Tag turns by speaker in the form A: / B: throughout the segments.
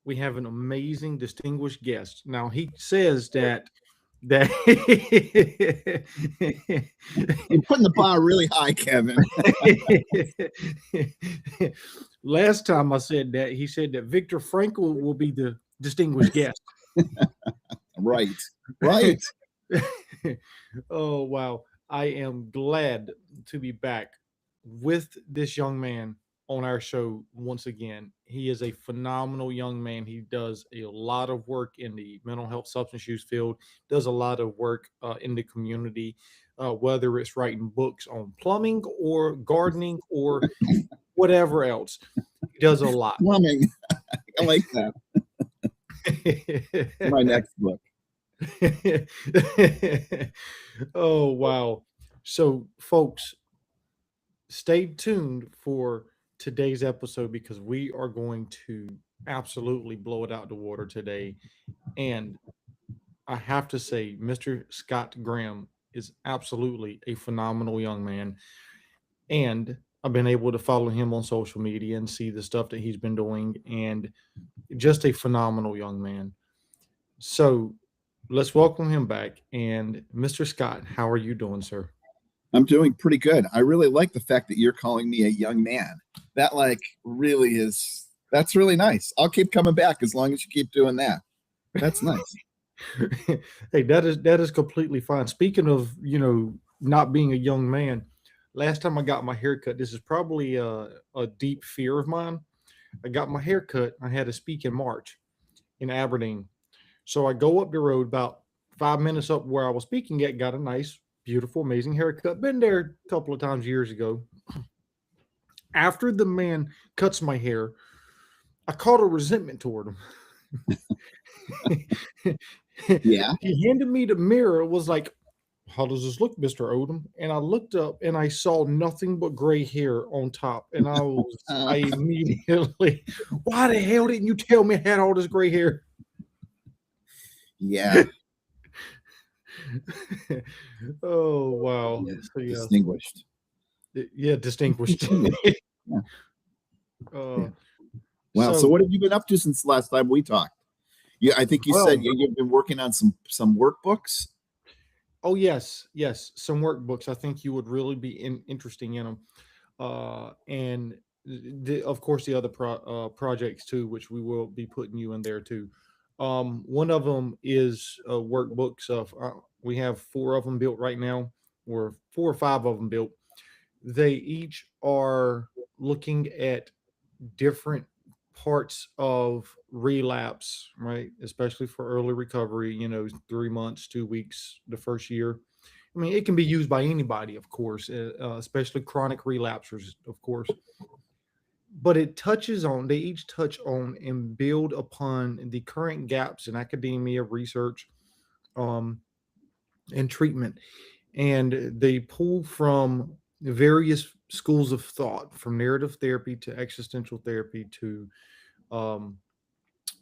A: we have an amazing, distinguished guest. Now he says that
B: You're putting the bar really high, Kevin.
A: last time I said that, he said that Viktor Frankl will be the distinguished guest.
B: Right. Right.
A: Oh wow. I am glad to be back with this young man on our show once again. He is a phenomenal young man. He does a lot of work in the mental health substance use field, does a lot of work in the community, whether it's writing books on plumbing or gardening or whatever else. He does a lot.
B: Plumbing. I like that. My next book.
A: Oh wow. So folks, stay tuned for today's episode because we are going to absolutely blow it out the water today. And I have to say, Mr. Scott Graham is absolutely a phenomenal young man. And I've been able to follow him on social media and see the stuff that he's been doing, and just a phenomenal young man. So let's welcome him back. And Mr. Scott, how are you doing, sir?
B: I'm doing pretty good. I really like the fact that you're calling me a young man. That really is that's really nice. I'll keep coming back as long as you keep doing that. That's nice.
A: Hey, that is completely fine. Speaking of, not being a young man, last time I got my hair cut, this is probably a deep fear of mine. I got my hair cut. I had to speak in March in Aberdeen. So I go up the road about 5 minutes up where I was speaking at, got a nice, beautiful, amazing haircut. Been there a couple of times years ago. After the man cuts my hair, I caught a resentment toward him.
B: Yeah.
A: He handed me the mirror, was like, "How does this look, Mr. Odom?" And I looked up and I saw nothing but gray hair on top. And I immediately, why the hell didn't you tell me I had all this gray hair?
B: Yeah.
A: Oh wow.
B: Yeah.
A: So yeah,
B: Distinguished.
A: yeah, distinguished.
B: Yeah.
A: uh,
B: Wow. So
A: so
B: what have you been up to since the last time we talked? I think you said
A: well,
B: you've been working on some workbooks.
A: oh yes, some workbooks. I think you would really be interesting in them. And of course the other projects too, which we will be putting you in there too. One of them is workbooks of we have four of them built right now, or four or five of them built. They each are looking at different parts of relapse, right? Especially for early recovery, 3 months, 2 weeks, the first year. I mean, it can be used by anybody, of course, especially chronic relapsers, of course. But they each touch on and build upon the current gaps in academia, research, um, and treatment. And they pull from various schools of thought, from narrative therapy to existential therapy to um,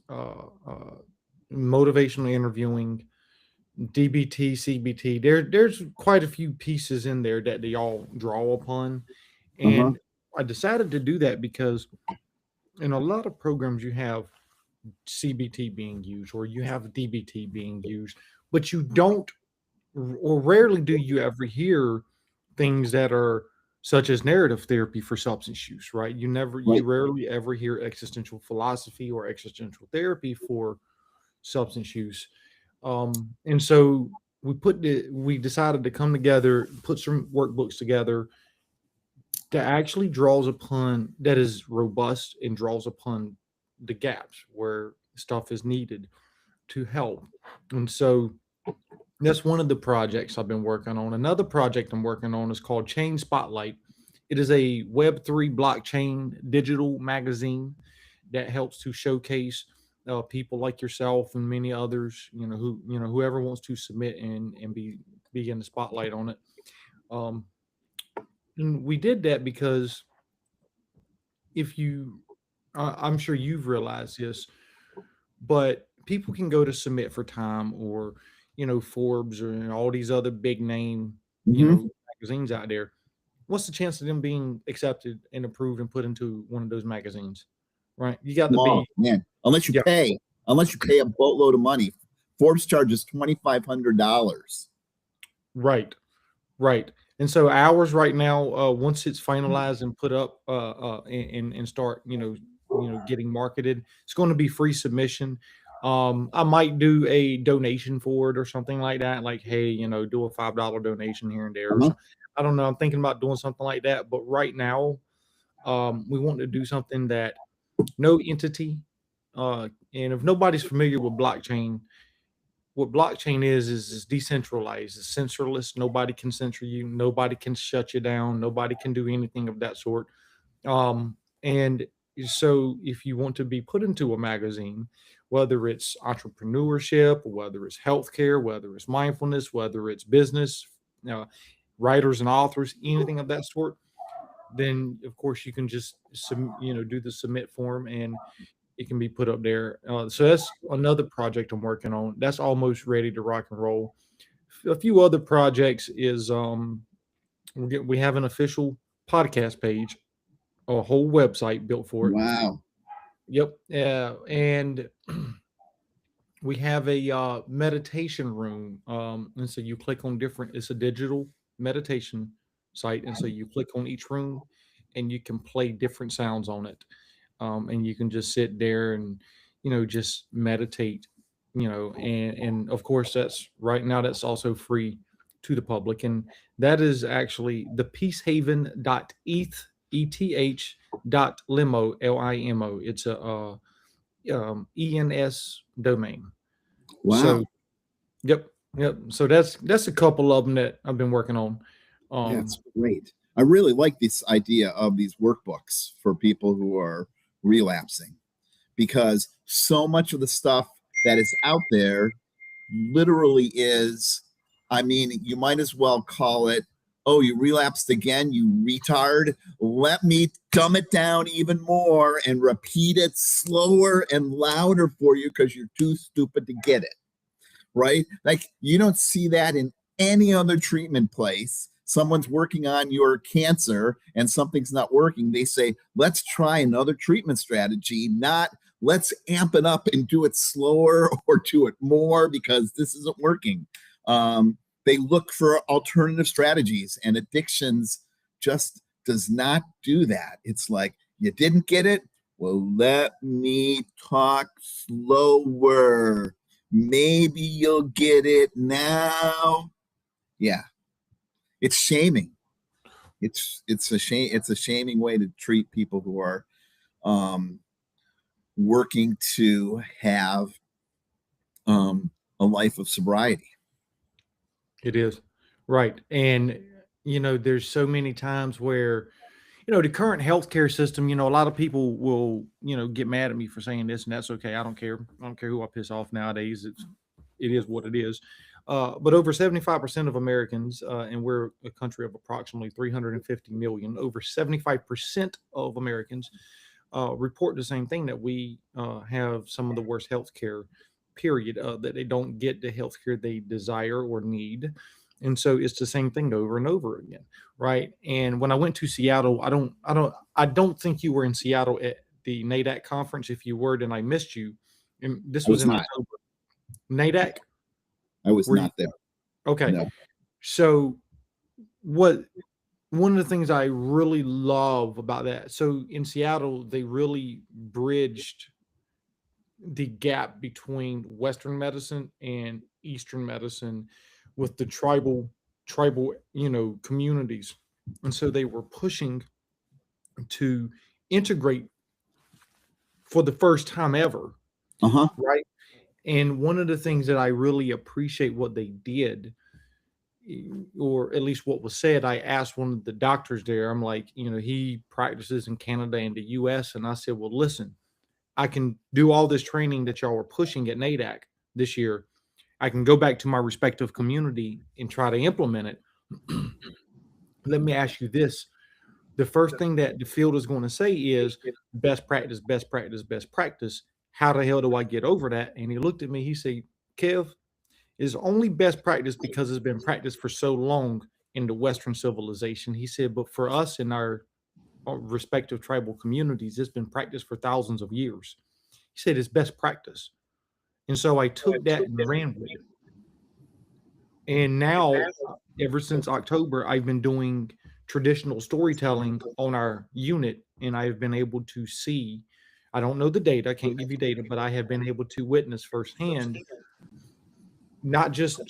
A: uh, motivational interviewing, DBT, CBT. There's quite a few pieces in there that they all draw upon,
B: Uh-huh.
A: and I decided to do that because in a lot of programs you have CBT being used or you have DBT being used, but you don't, or rarely do you ever hear things that are such as narrative therapy for substance use, right? You
B: Right.
A: rarely ever hear existential philosophy or existential therapy for substance use. And so we decided to come together, put some workbooks together that actually draws upon, that is robust and draws upon the gaps where stuff is needed to help. And so that's one of the projects I've been working on. Another project I'm working on is called Chain Spotlight. It is a Web3 blockchain digital magazine that helps to showcase people like yourself and many others, whoever wants to submit and be in the spotlight on it. Um, and we did that because if you, I'm sure you've realized this, but people can go to Submit for Time or Forbes or all these other big name
B: Hmm.
A: magazines out there. What's the chance of them being accepted and approved and put into one of those magazines? right? You got to
B: No,
A: be,
B: man.
A: yeah,
B: Unless you pay a boatload of money. Forbes charges $2,500.
A: right, right. And so ours right now, once it's finalized and put up, and start, getting marketed, it's going to be free submission. I might do a donation for it or something like that. Like, hey, do a $5 donation here and there or
B: Uh-huh.
A: something. I don't know. I'm thinking about doing something like that. But right now, we want to do something that no entity, and if nobody's familiar with blockchain, what blockchain is decentralized, it's censorless. Nobody can censor you, nobody can shut you down, nobody can do anything of that sort. And so if you want to be put into a magazine, whether it's entrepreneurship, whether it's healthcare, whether it's mindfulness, whether it's business, uh, writers and authors, anything of that sort, then of course you can just do the submit form, and it can be put up there. So that's another project I'm working on. That's almost ready to rock and roll. A few other projects is we have an official podcast page, a whole website built for it.
B: Wow.
A: Yep, and we have a meditation room, and so you click on different. It's a digital meditation site, and so you click on each room, and you can play different sounds on it, and you can just sit there and just meditate, and of course that's right now that's also free to the public, and that is actually the peacehaven.eth limo. It's a ENS domain.
B: Wow.
A: So yep, yep. So that's a couple of them that I've been working on.
B: That's
A: um
B: great. I really like this idea of these workbooks for people who are relapsing, because so much of the stuff that is out there literally is, I mean, you might as well call it, oh, you relapsed again, you retard. Let me dumb it down even more and repeat it slower and louder for you because you're too stupid to get it. Right? Like, you don't see that in any other treatment place. Someone's working on your cancer and something's not working. They say, let's try another treatment strategy, not let's amp it up and do it slower or do it more because this isn't working. They look for alternative strategies, and addictions just does not do that. It's like, you didn't get it? Well, let me talk slower. Maybe you'll get it now. Yeah. It's shaming. It's a shame. It's a shaming way to treat people who are um, working to have a life of sobriety.
A: it is right. And there's so many times where the current healthcare system, a lot of people will, get mad at me for saying this, and that's okay. I don't care. I don't care who I piss off nowadays. It is what it is. But over 75% of Americans, and we're a country of approximately 350 million, over 75% of Americans report the same thing, that we have some of the worst healthcare, period, that they don't get the healthcare they desire or need. And so it's the same thing over and over again, right? And when I went to Seattle, I don't think you were in Seattle at the NADAC conference. If you were, then I missed you. And this
B: I
A: was
B: was
A: in
B: not.
A: October. NADAC,
B: I was
A: were you?
B: not there.
A: Okay.
B: No.
A: So what one of the things I really love about that, so in Seattle, they really bridged the gap between Western medicine and Eastern medicine with the tribal communities. And so they were pushing to integrate for the first time ever,
B: Uh-huh.
A: right? And one of the things that I really appreciate what they did, or at least what was said, I asked one of the doctors there, I'm like, he practices in Canada and the US. And I said, well, listen, I can do all this training that y'all are pushing at NADAC this year. I can go back to my respective community and try to implement it. Let me ask you this. The first thing that the field is going to say is best practice, best practice, best practice. How the hell do I get over that? And he looked at me, he said, Kev, is only best practice because it's been practiced for so long in the Western civilization. He said, but for us in our respective tribal communities. It's been practiced for thousands of years. He said it's best practice. And so I took that and ran with it. And now, ever since October, I've been doing traditional storytelling on our unit, and I've been able to see. I don't know the data, I can't give you data, but I have been able to witness firsthand, not just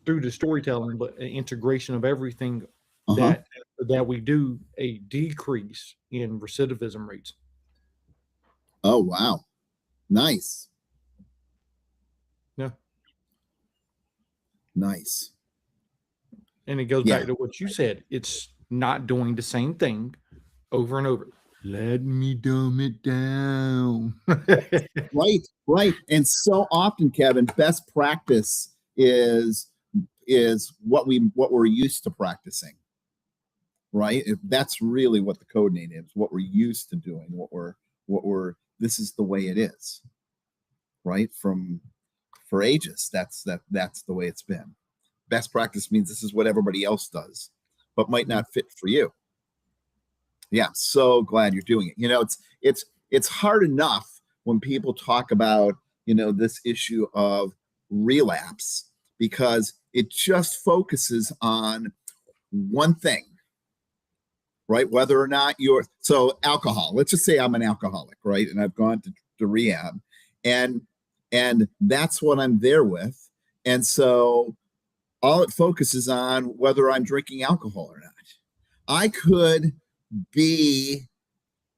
A: through the storytelling, but an integration of everything
B: Uh-huh.
A: that we do, a decrease in recidivism rates.
B: Oh, wow. Nice.
A: Yeah.
B: Nice.
A: And it goes
B: Yeah.
A: back to what you said. It's not doing the same thing over and over. Let me dumb it down.
B: Right. And so often, Kevin, best practice is what we're used to practicing. Right? That's really what the code name is, what we're used to doing, what we're this is the way it is. Right? For ages. That's the way it's been. Best practice means this is what everybody else does, but might not fit for you. Yeah, so glad you're doing it. You know, it's hard enough when people talk about, this issue of relapse, because it just focuses on one thing, right? Whether or not so alcohol, let's just say I'm an alcoholic, right? And I've gone to rehab, and that's what I'm there with. And so all it focuses on whether I'm drinking alcohol or not. I could be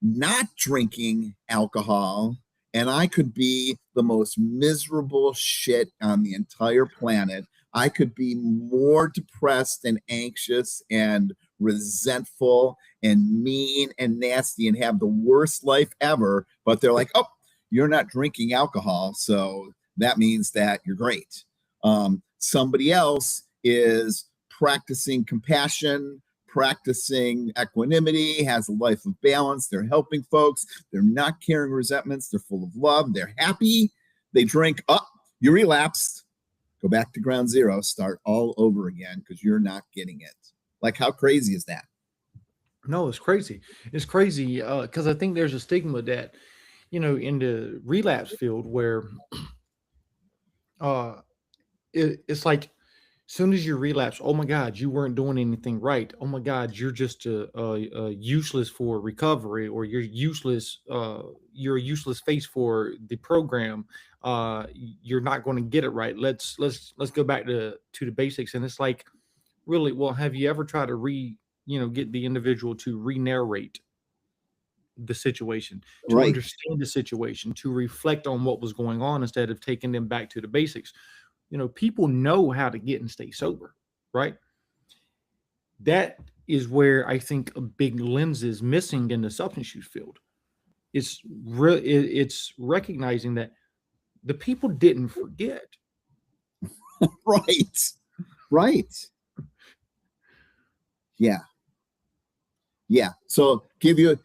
B: not drinking alcohol, and I could be the most miserable shit on the entire planet. I could be more depressed and anxious and resentful and mean and nasty and have the worst life ever. But they're like, oh, you're not drinking alcohol, so that means that you're great. Somebody else is practicing compassion, practicing equanimity, has a life of balance. They're helping folks. They're not carrying resentments. They're full of love. They're happy. They drink. Oh, you relapsed. Go back to ground zero. Start all over again because you're not getting it. Like, how crazy is that?
A: No, it's crazy. It's crazy because I think there's a stigma that, in the relapse field where it's like, soon as you relapse, oh my God, you weren't doing anything right. Oh my God, you're just useless for recovery, or you're useless. You're a useless face for the program. You're not going to get it right. Let's go back to the basics. And it's like, really, well, have you ever tried to get the individual to re-narrate the situation, to
B: Right.
A: understand the situation, to reflect on what was going on instead of taking them back to the basics? People know how to get and stay sober, right? That is where I think a big lens is missing in the substance use field. It's recognizing that the people didn't forget.
B: Right. Yeah. So give you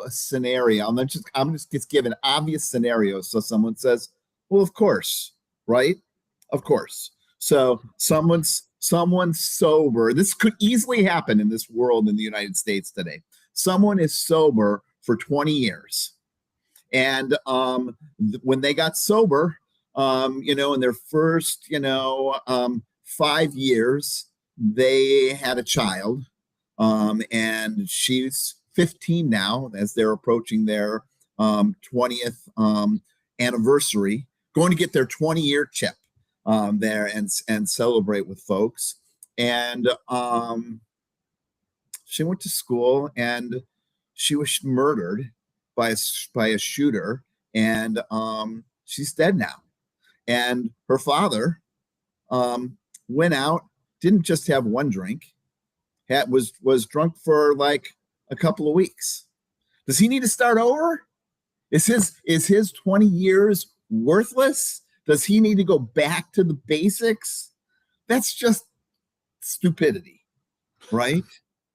B: a scenario. I'm just give an obvious scenario. So someone says, well, of course, right? Of course. So someone's sober. This could easily happen in this world in the United States today. Someone is sober for 20 years. And when they got sober, in their first, 5 years, they had a child. And she's 15 now, as they're approaching their 20th anniversary, going to get their 20-year chip there and celebrate with folks. And she went to school, and she was murdered by a shooter, and she's dead now. And her father went out, didn't just have one drink, was drunk for like a couple of weeks. Does he need to start over? Is his 20 years worthless? Does he need to go back to the basics? That's just stupidity, right?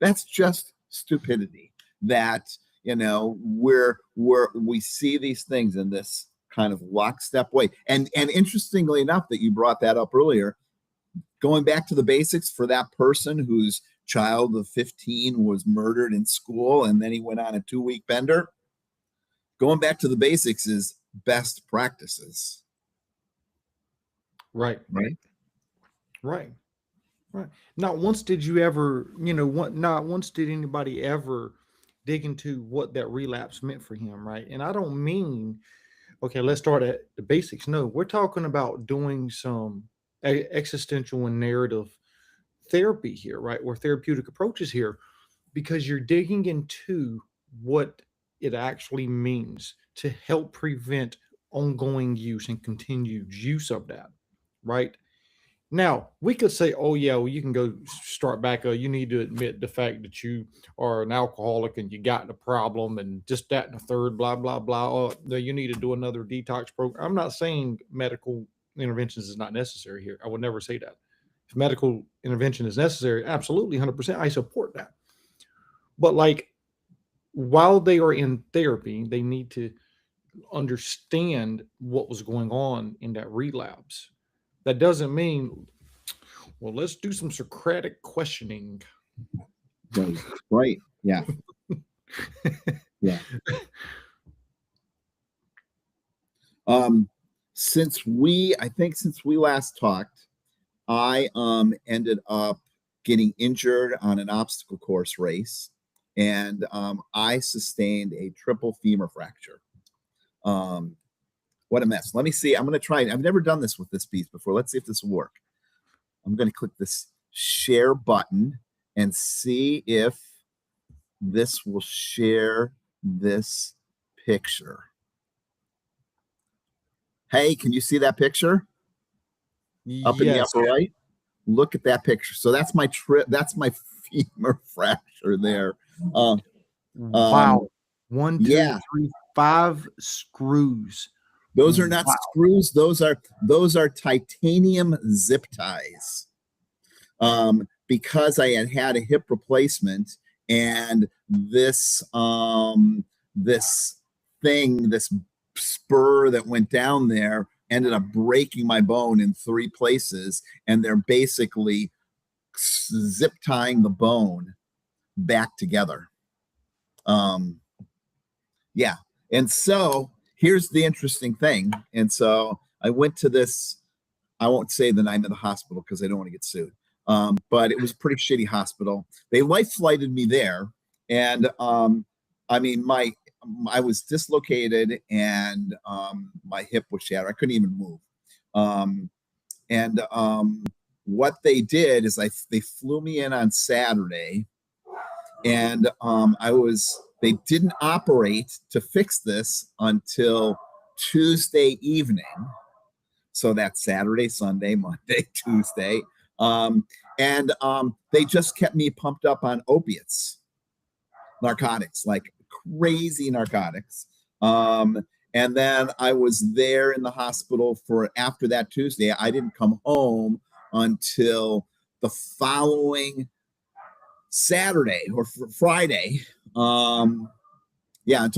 B: That's just stupidity. That we see these things in this kind of lockstep way. And interestingly enough, that you brought that up earlier, going back to the basics for that person who's child of 15 was murdered in school and then he went on a 2-week bender. Going back to the basics is best practices.
A: Right.
B: Right.
A: Right. Right. Not once did you ever, not once did anybody ever dig into what that relapse meant for him. Right. And I don't mean, okay, let's start at the basics. No, we're talking about doing some existential and narrative therapy here, right? Or therapeutic approaches here, because you're digging into what it actually means to help prevent ongoing use and continued use of that, right? Now, we could say, oh, yeah, well, you can go start back. You need to admit the fact that you are an alcoholic and you got the problem and just that and the third, blah, blah, blah. You need to do another detox program. I'm not saying medical interventions is not necessary here. I would never say that. If medical intervention is necessary, absolutely, 100%, I support that. But like, while they are in therapy, they need to understand what was going on in that relapse. That doesn't mean, well, let's do some Socratic questioning.
B: Right. Yeah. Yeah. Since we last talked, I ended up getting injured on an obstacle course race, and I sustained a triple femur fracture. What a mess. Let me see. I'm going to try it. I've never done this with this piece before. Let's see if this will work. I'm going to click this share button and see if this will share this picture. Hey, can you see that picture? Up in the upper right? Look at that picture. So that's my femur fracture there.
A: Wow. 1, 2, 3, 5 screws.
B: Those are not screws. Those are titanium zip ties. Because I had a hip replacement, and this spur that went down there ended up breaking my bone in 3 places, and they're basically zip tying the bone back together. Yeah. And so here's the interesting thing. And so I went to this, I won't say the name of the hospital because I don't want to get sued. But it was a pretty shitty hospital. They life flighted me there. And I mean, I was dislocated and my hip was shattered. I couldn't even move. What they did is they flew me in on Saturday, and they didn't operate to fix this until Tuesday evening. So that's Saturday, Sunday, Monday, Tuesday. They just kept me pumped up on opiates, narcotics, like crazy narcotics. And then I was there in the hospital after that Tuesday. I didn't come home until the following Saturday or Friday. Until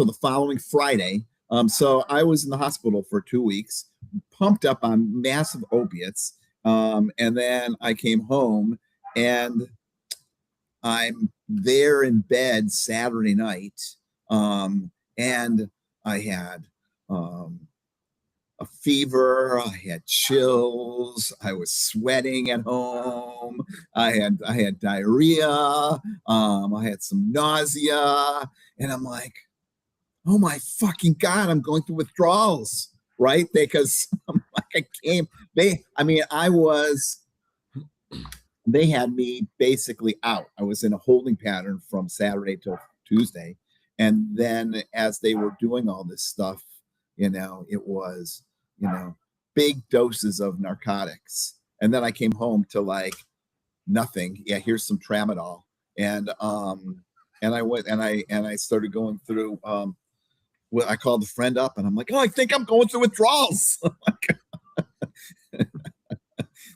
B: the following Friday. So I was in the hospital for 2 weeks, pumped up on massive opiates. And then I came home, and I'm there in bed Saturday night. And I had a fever, I had chills, I was sweating at home, I had diarrhea, I had some nausea, and I'm like, oh my fucking God, I'm going through withdrawals, right? Because they had me basically out. I was in a holding pattern from Saturday till Tuesday. And then as they were doing all this stuff, it was, big doses of narcotics. And then I came home to like nothing. Yeah, here's some tramadol. And I went and I started going through, I called a friend up and I'm like, oh, I think I'm going through withdrawals.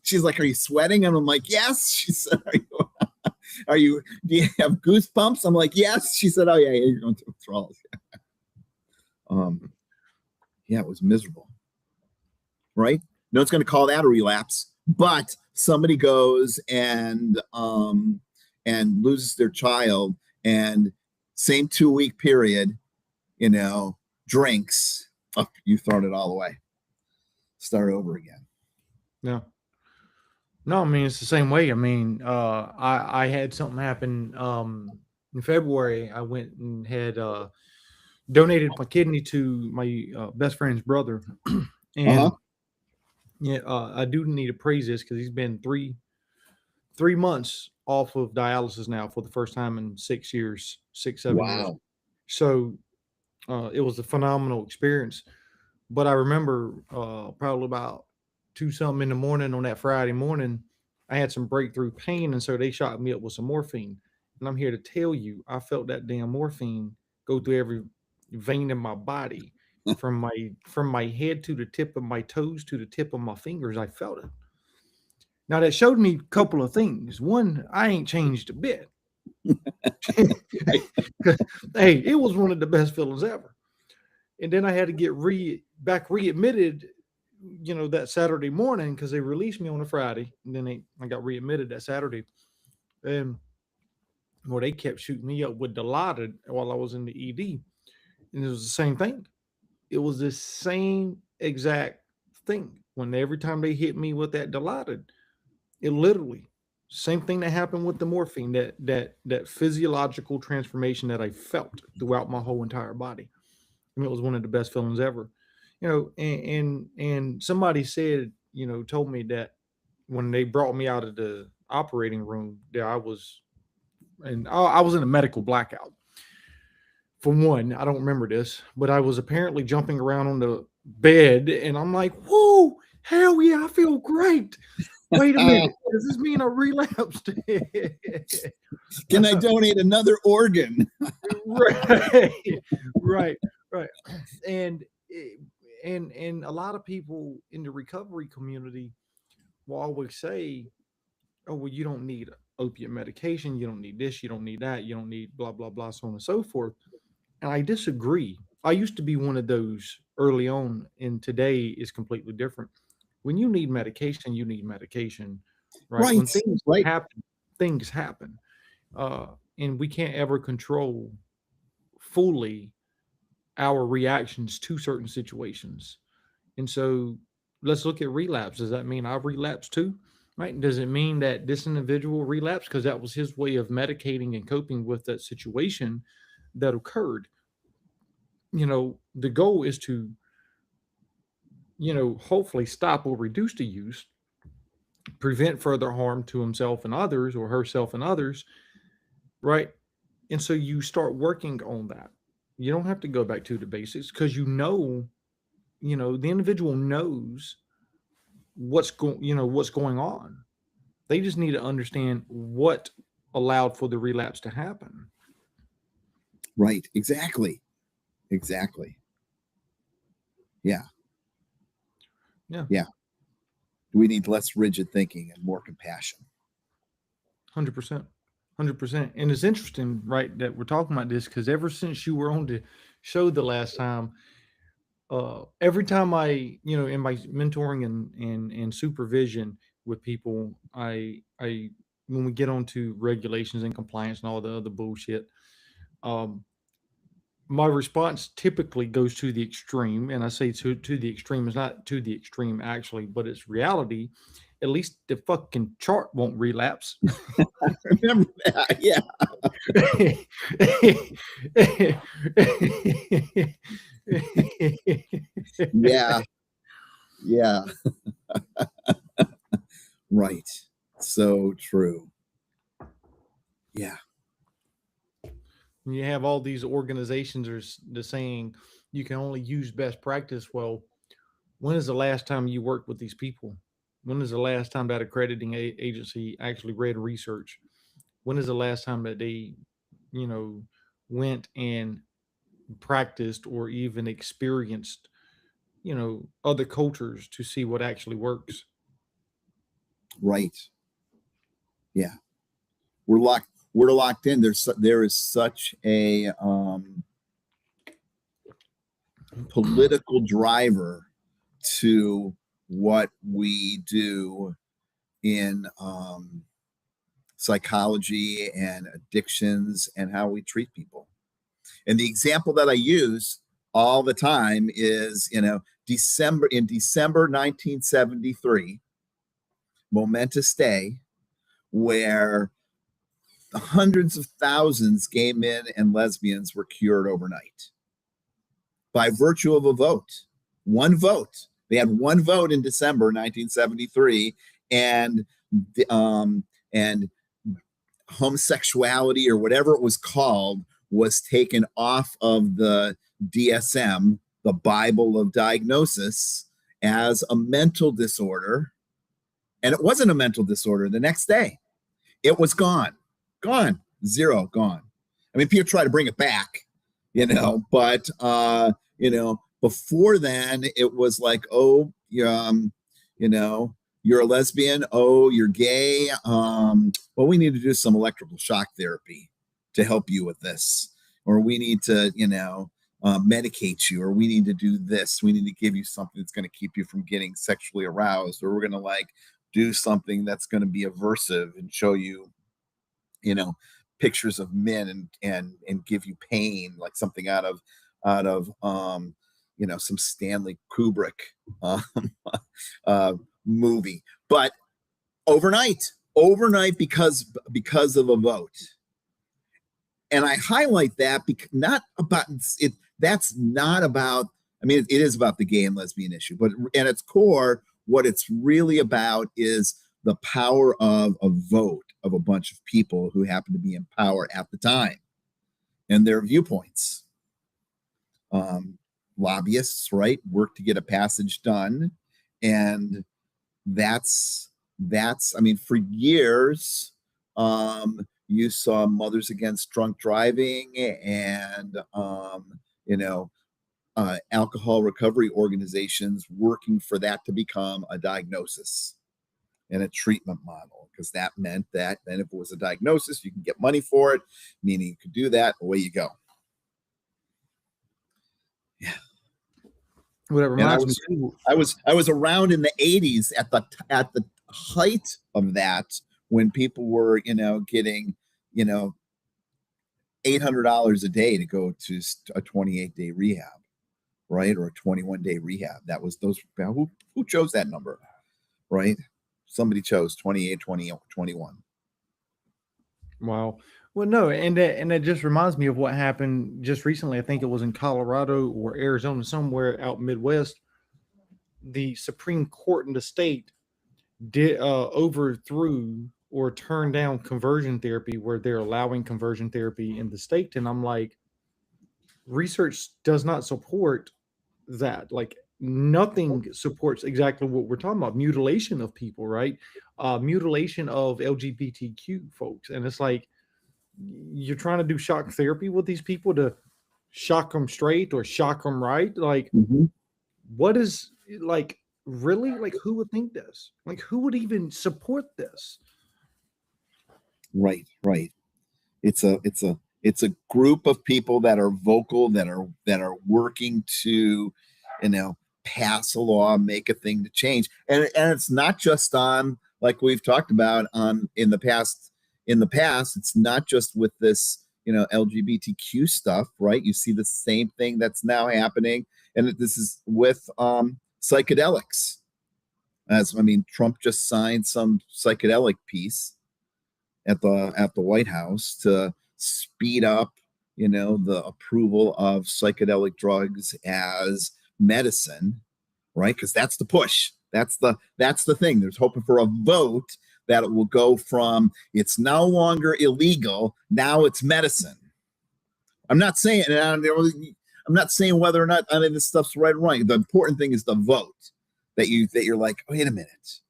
B: She's like, are you sweating? And I'm like, yes. She said, do you have goosebumps? I'm like, yes. She said, oh yeah, you're going through withdrawals. Yeah, it was miserable. Right? No one's going to call that a relapse, but somebody goes and and loses their child, and same 2 week period, drinks, up, you thrown it all away. Start over again.
A: No. No, I mean it's the same way. I mean, I had something happen in February. I went and had donated my kidney to my best friend's brother, and
B: Uh-huh.
A: yeah, I do need to praise this because he's been 3 months off of dialysis now for the first time in 6 years, 6 7 years.
B: Wow.
A: So it was a phenomenal experience. But I remember probably about two something in the morning on that Friday morning, I had some breakthrough pain, and so they shot me up with some morphine. And I'm here to tell you, I felt that damn morphine go through every vein in my body, from my head to the tip of my toes to the tip of my fingers. I felt it. Now that showed me a couple of things. One, I ain't changed a bit. Hey, it was one of the best feelings ever. And then I had to get back readmitted, that Saturday morning because they released me on a Friday, and then I got readmitted that Saturday. And well, they kept shooting me up with Dilaudid while I was in the ED, and it was the same thing. It was the same exact thing. When every time they hit me with that Dilaudid, it literally same thing that happened with the morphine, that physiological transformation that I felt throughout my whole entire body. I mean, it was one of the best feelings ever. And somebody said, told me that when they brought me out of the operating room, that I was in a medical blackout. For one, I don't remember this, but I was apparently jumping around on the bed, and I'm like, "Whoa, hell yeah, I feel great." Wait a minute, does this mean I relapsed?
B: Can I donate another organ?
A: Right, right, right. And and a lot of people in the recovery community will always say, "Oh, well, you don't need opiate medication. You don't need this. You don't need that. You don't need blah blah blah, so on and so forth." And I disagree. I used to be one of those early on, and today is completely different. When you need medication, you need medication, right?
B: Right.
A: When things
B: Right.
A: happen, things happen, and we can't ever control fully our reactions to certain situations. And so let's look at relapse. Does that mean I relapsed too? Right? Does it mean that this individual relapsed because that was his way of medicating and coping with that situation that occurred? The goal is to, hopefully stop or reduce the use, prevent further harm to himself and others or herself and others, right? And so you start working on that. You don't have to go back to the basics because the individual knows what's going on. They just need to understand what allowed for the relapse to happen.
B: Right. Exactly. Yeah.
A: Yeah.
B: We need less rigid thinking and more compassion.
A: 100%. 100%. And it's interesting, right, that we're talking about this because ever since you were on the show the last time, every time I, in my mentoring and supervision with people, I when we get onto regulations and compliance and all the other bullshit, my response typically goes to the extreme, and I say to the extreme is not to the extreme actually, but it's reality. At least the fucking chart won't relapse.
B: Remember that? Yeah. Yeah. Yeah. Right. So true. Yeah.
A: You have all these organizations are saying you can only use best practice. Well, when is the last time you worked with these people? When is the last time that accrediting agency actually read research? When is the last time that they, you know, went and practiced or even experienced, other cultures to see what actually works?
B: Right. Yeah. We're locked in. There is such a political driver to what we do in psychology and addictions and how we treat people. And the example that I use all the time is, December 1973, momentous day where hundreds of thousands gay men and lesbians were cured overnight by virtue of a vote. One vote. They had one vote in December 1973, and homosexuality, or whatever it was called, was taken off of the DSM, the Bible of diagnosis, as a mental disorder. And it wasn't a mental disorder the next day. It was gone, zero, gone. I mean, people try to bring it back, but, before then it was like, oh, you're a lesbian. Oh, you're gay. Well, we need to do some electrical shock therapy to help you with this, or we need to, medicate you, or we need to do this. We need to give you something that's going to keep you from getting sexually aroused, or we're going to do something that's going to be aversive and show you, pictures of men and give you pain, like something out of some Stanley Kubrick movie. But overnight because of a vote. And I highlight that because that's not about, I mean, it is about the gay and lesbian issue, but at its core, what it's really about is the power of a vote of a bunch of people who happen to be in power at the time and their viewpoints. Lobbyists, right, work to get a passage done. And that's I mean, for years, you saw Mothers Against Drunk Driving and alcohol recovery organizations working for that to become a diagnosis and a treatment model, because that meant that then if it was a diagnosis, you can get money for it, meaning you could do that, away you go. Yeah.
A: What it reminds me too.
B: I was around in the 80s at the height of that, when people were, getting, $800 a day to go to a 28-day rehab, right? Or a 21-day rehab. That was those, who chose that number, right? Somebody chose 28, 20, 21.
A: Wow. Well, no, and that just reminds me of what happened just recently. I think it was in Colorado or Arizona, somewhere out Midwest. The Supreme Court in the state did overthrew or turned down conversion therapy, where they're allowing conversion therapy in the state. And I'm like, research does not support that. Like, nothing supports exactly what we're talking about: mutilation of people, right? Mutilation of LGBTQ folks. And it's like, you're trying to do shock therapy with these people to shock them straight or shock them right. Like, what is, like, really, like, who would think this? Like, who would even support this?
B: Right. It's a group of people that are vocal, that are working to, pass a law, make a thing to change. And it's not just on, like we've talked about in the past, it's not just with this, LGBTQ stuff, right? You see the same thing that's now happening. And this is with psychedelics. Trump just signed some psychedelic piece at the White House to speed up, the approval of psychedelic drugs as medicine, right? Because that's the push. That's the thing. There's hoping for a vote that it will go from, it's no longer illegal, now it's medicine. I'm not saying whether or not this stuff's right or wrong. The important thing is the vote, that you're like, wait a minute,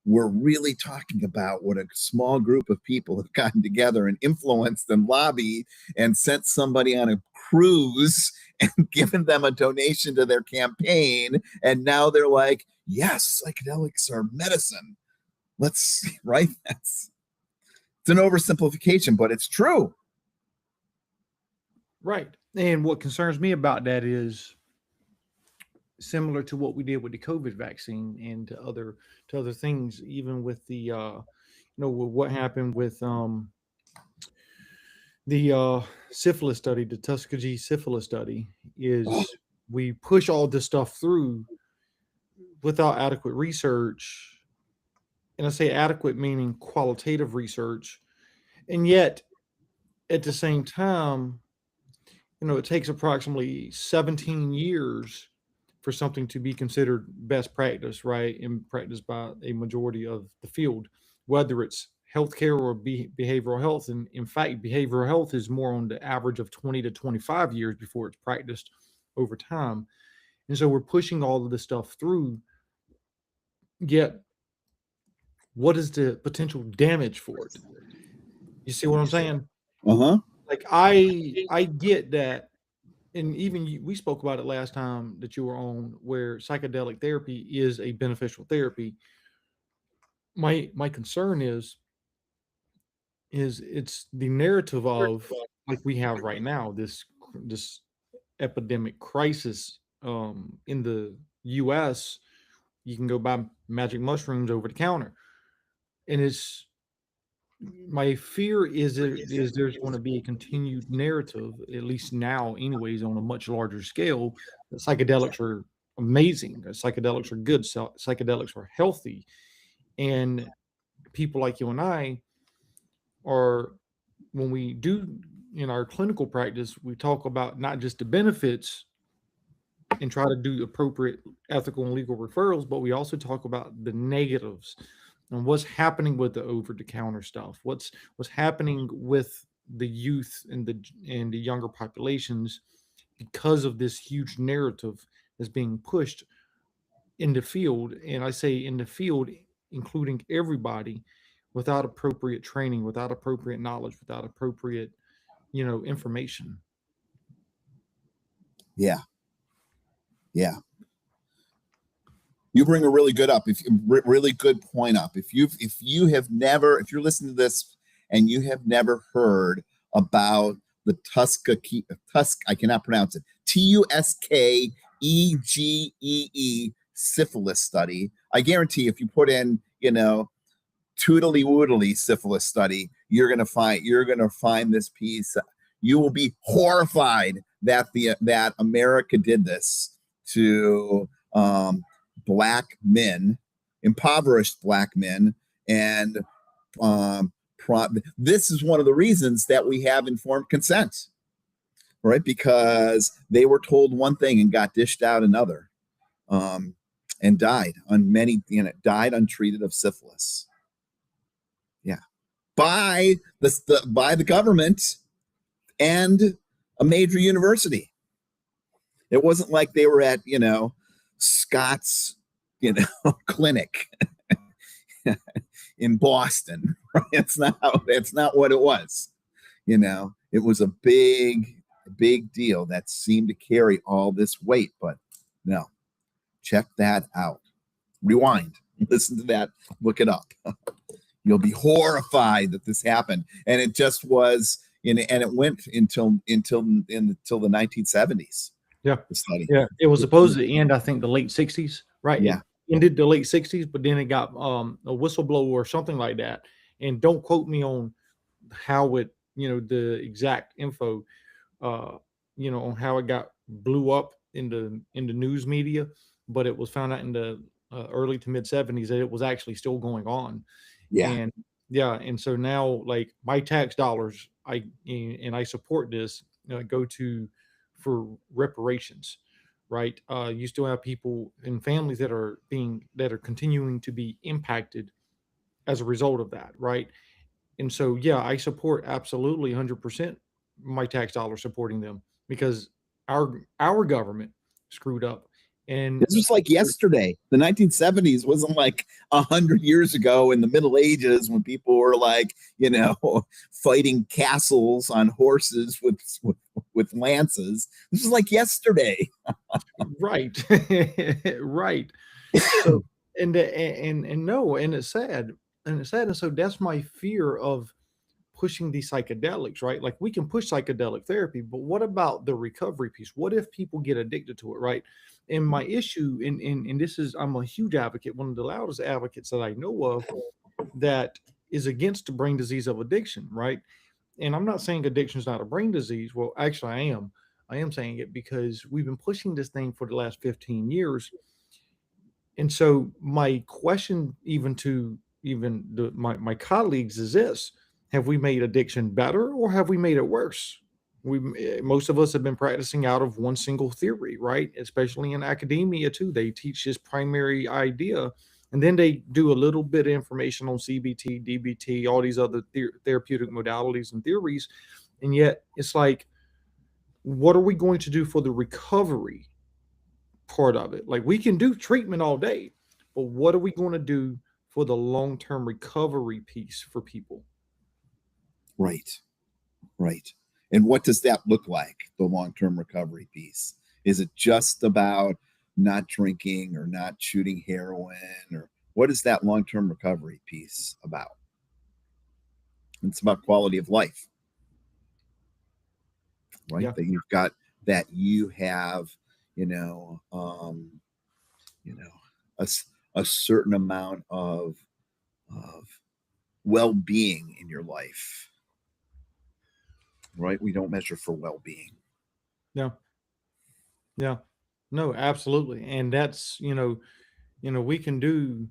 B: we're really talking about what a small group of people have gotten together and influenced and lobbied and sent somebody on a cruise and given them a donation to their campaign. And now they're like, yes, psychedelics are medicine. Right? It's an oversimplification, but it's true.
A: Right. And what concerns me about that is similar to what we did with the COVID vaccine and to other things, even with the what happened with the syphilis study, the Tuskegee syphilis study,
B: Oh,
A: is we push all this stuff through without adequate research. And I say adequate meaning qualitative research. And yet, at the same time, it takes approximately 17 years for something to be considered best practice, right? And practiced by a majority of the field, whether it's healthcare or behavioral health. And in fact, behavioral health is more on the average of 20 to 25 years before it's practiced over time. And so we're pushing all of this stuff through. Yet, what is the potential damage for it? You see what I'm saying?
B: uh-huh.
A: Like I get that, and even we spoke about it last time that you were on, where psychedelic therapy is a beneficial therapy. My concern is it's the narrative of, like we have right now, this epidemic crisis in the US. You can go buy magic mushrooms over the counter, and it's my fear is there's going to be a continued narrative, at least now anyways, on a much larger scale, that psychedelics are amazing, that psychedelics are good, psychedelics are healthy. And people like you and I are, when we do in our clinical practice, we talk about not just the benefits and try to do appropriate ethical and legal referrals, but we also talk about the negatives and what's happening with the over the counter stuff. What's happening with the youth and the younger populations because of this huge narrative that's being pushed in the field. And I say in the field, including everybody, without appropriate training, without appropriate knowledge, without appropriate, information.
B: Yeah, yeah. You bring a really good up, if really good point up. If you're listening to this and you have never heard about the Tusk, I cannot pronounce it, Tuskegee syphilis study. I guarantee if you put in, toodly woodly syphilis study, you're gonna find this piece. You will be horrified that America did this to black men, impoverished black men, and this is one of the reasons that we have informed consent, right? Because they were told one thing and got dished out another, and died died untreated of syphilis. Yeah, by the government and a major university. It wasn't like they were at Scott's clinic in Boston. Right? It's not what it was. It was a big deal that seemed to carry all this weight. But no, check that out. Rewind, listen to that, look it up. You'll be horrified that this happened, and it just was. And it went until the 1970s.
A: Yeah.
B: The study.
A: Yeah. It was supposed to end, I think, the late 60s, right?
B: Yeah.
A: It ended the late 60s, but then it got a whistleblower or something like that. And don't quote me on how it, the exact info, on how it got blew up in the news media, but it was found out in the early to mid 70s that it was actually still going on.
B: Yeah.
A: And yeah, and so now, like, my tax dollars, I support this, go to for reparations, right? You still have people and families that are continuing to be impacted as a result of that, right? And so, yeah, I support absolutely 100% my tax dollars supporting them, because our government screwed up. And
B: This was like yesterday. The 1970s wasn't like 100 years ago in the Middle Ages when people were like, fighting castles on horses with lances. This was like yesterday.
A: right, right. So, and no, and it's sad, and so that's my fear of pushing these psychedelics, right? Like, we can push psychedelic therapy, but what about the recovery piece? What if people get addicted to it, right? And my issue, and this is, I'm a huge advocate, one of the loudest advocates that I know of, that is against the brain disease of addiction, right? And I'm not saying addiction is not a brain disease. Well, actually, I am. I am saying it because we've been pushing this thing for the last 15 years. And so my question, even to even my colleagues, is this: have we made addiction better or have we made it worse? Most of us have been practicing out of one single theory, right? Especially in academia too. They teach this primary idea, and then they do a little bit of information on CBT, DBT, all these other therapeutic modalities and theories. And yet it's like, what are we going to do for the recovery part of it? Like, we can do treatment all day, but what are we going to do for the long-term recovery piece for people?
B: Right. Right. And what does that look like, the long-term recovery piece? Is it just about not drinking or not shooting heroin, or what is that long-term recovery piece about? It's about quality of life, right?
A: Yeah.
B: That you've got, that you have, you know, um, you know, a certain amount of well-being in your life, right? We don't measure for well-being.
A: Yeah. Yeah. No, absolutely. And that's, we can do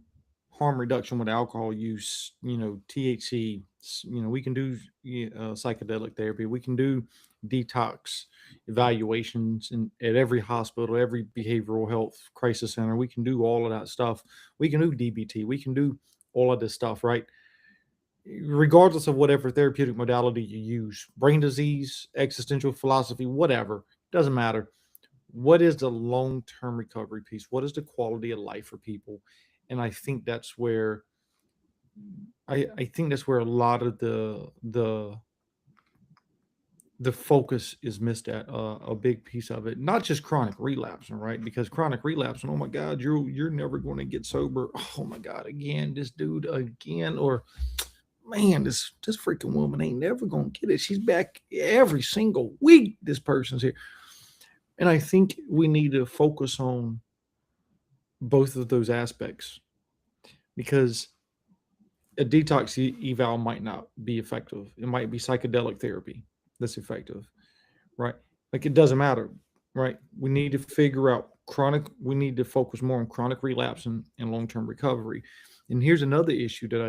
A: harm reduction with alcohol use, THC, we can do psychedelic therapy. We can do detox evaluations at every hospital, every behavioral health crisis center. We can do all of that stuff. We can do DBT. We can do all of this stuff, right? Regardless of whatever therapeutic modality you use, brain disease, existential philosophy, whatever, doesn't matter. What is the long-term recovery piece? What is the quality of life for people? And I think that's where I think that's where a lot of the focus is missed at, a big piece of it. Not just chronic relapsing, right? Because chronic relapsing, oh my God, you're never going to get sober. Oh my God, again, this dude again, or man, this freaking woman ain't never gonna get it. She's back every single week. This person's here. And I think we need to focus on both of those aspects, because a detox eval might not be effective. It might be psychedelic therapy that's effective, right? Like, it doesn't matter, right? We need to figure out we need to focus more on chronic relapse and long term recovery. And here's another issue that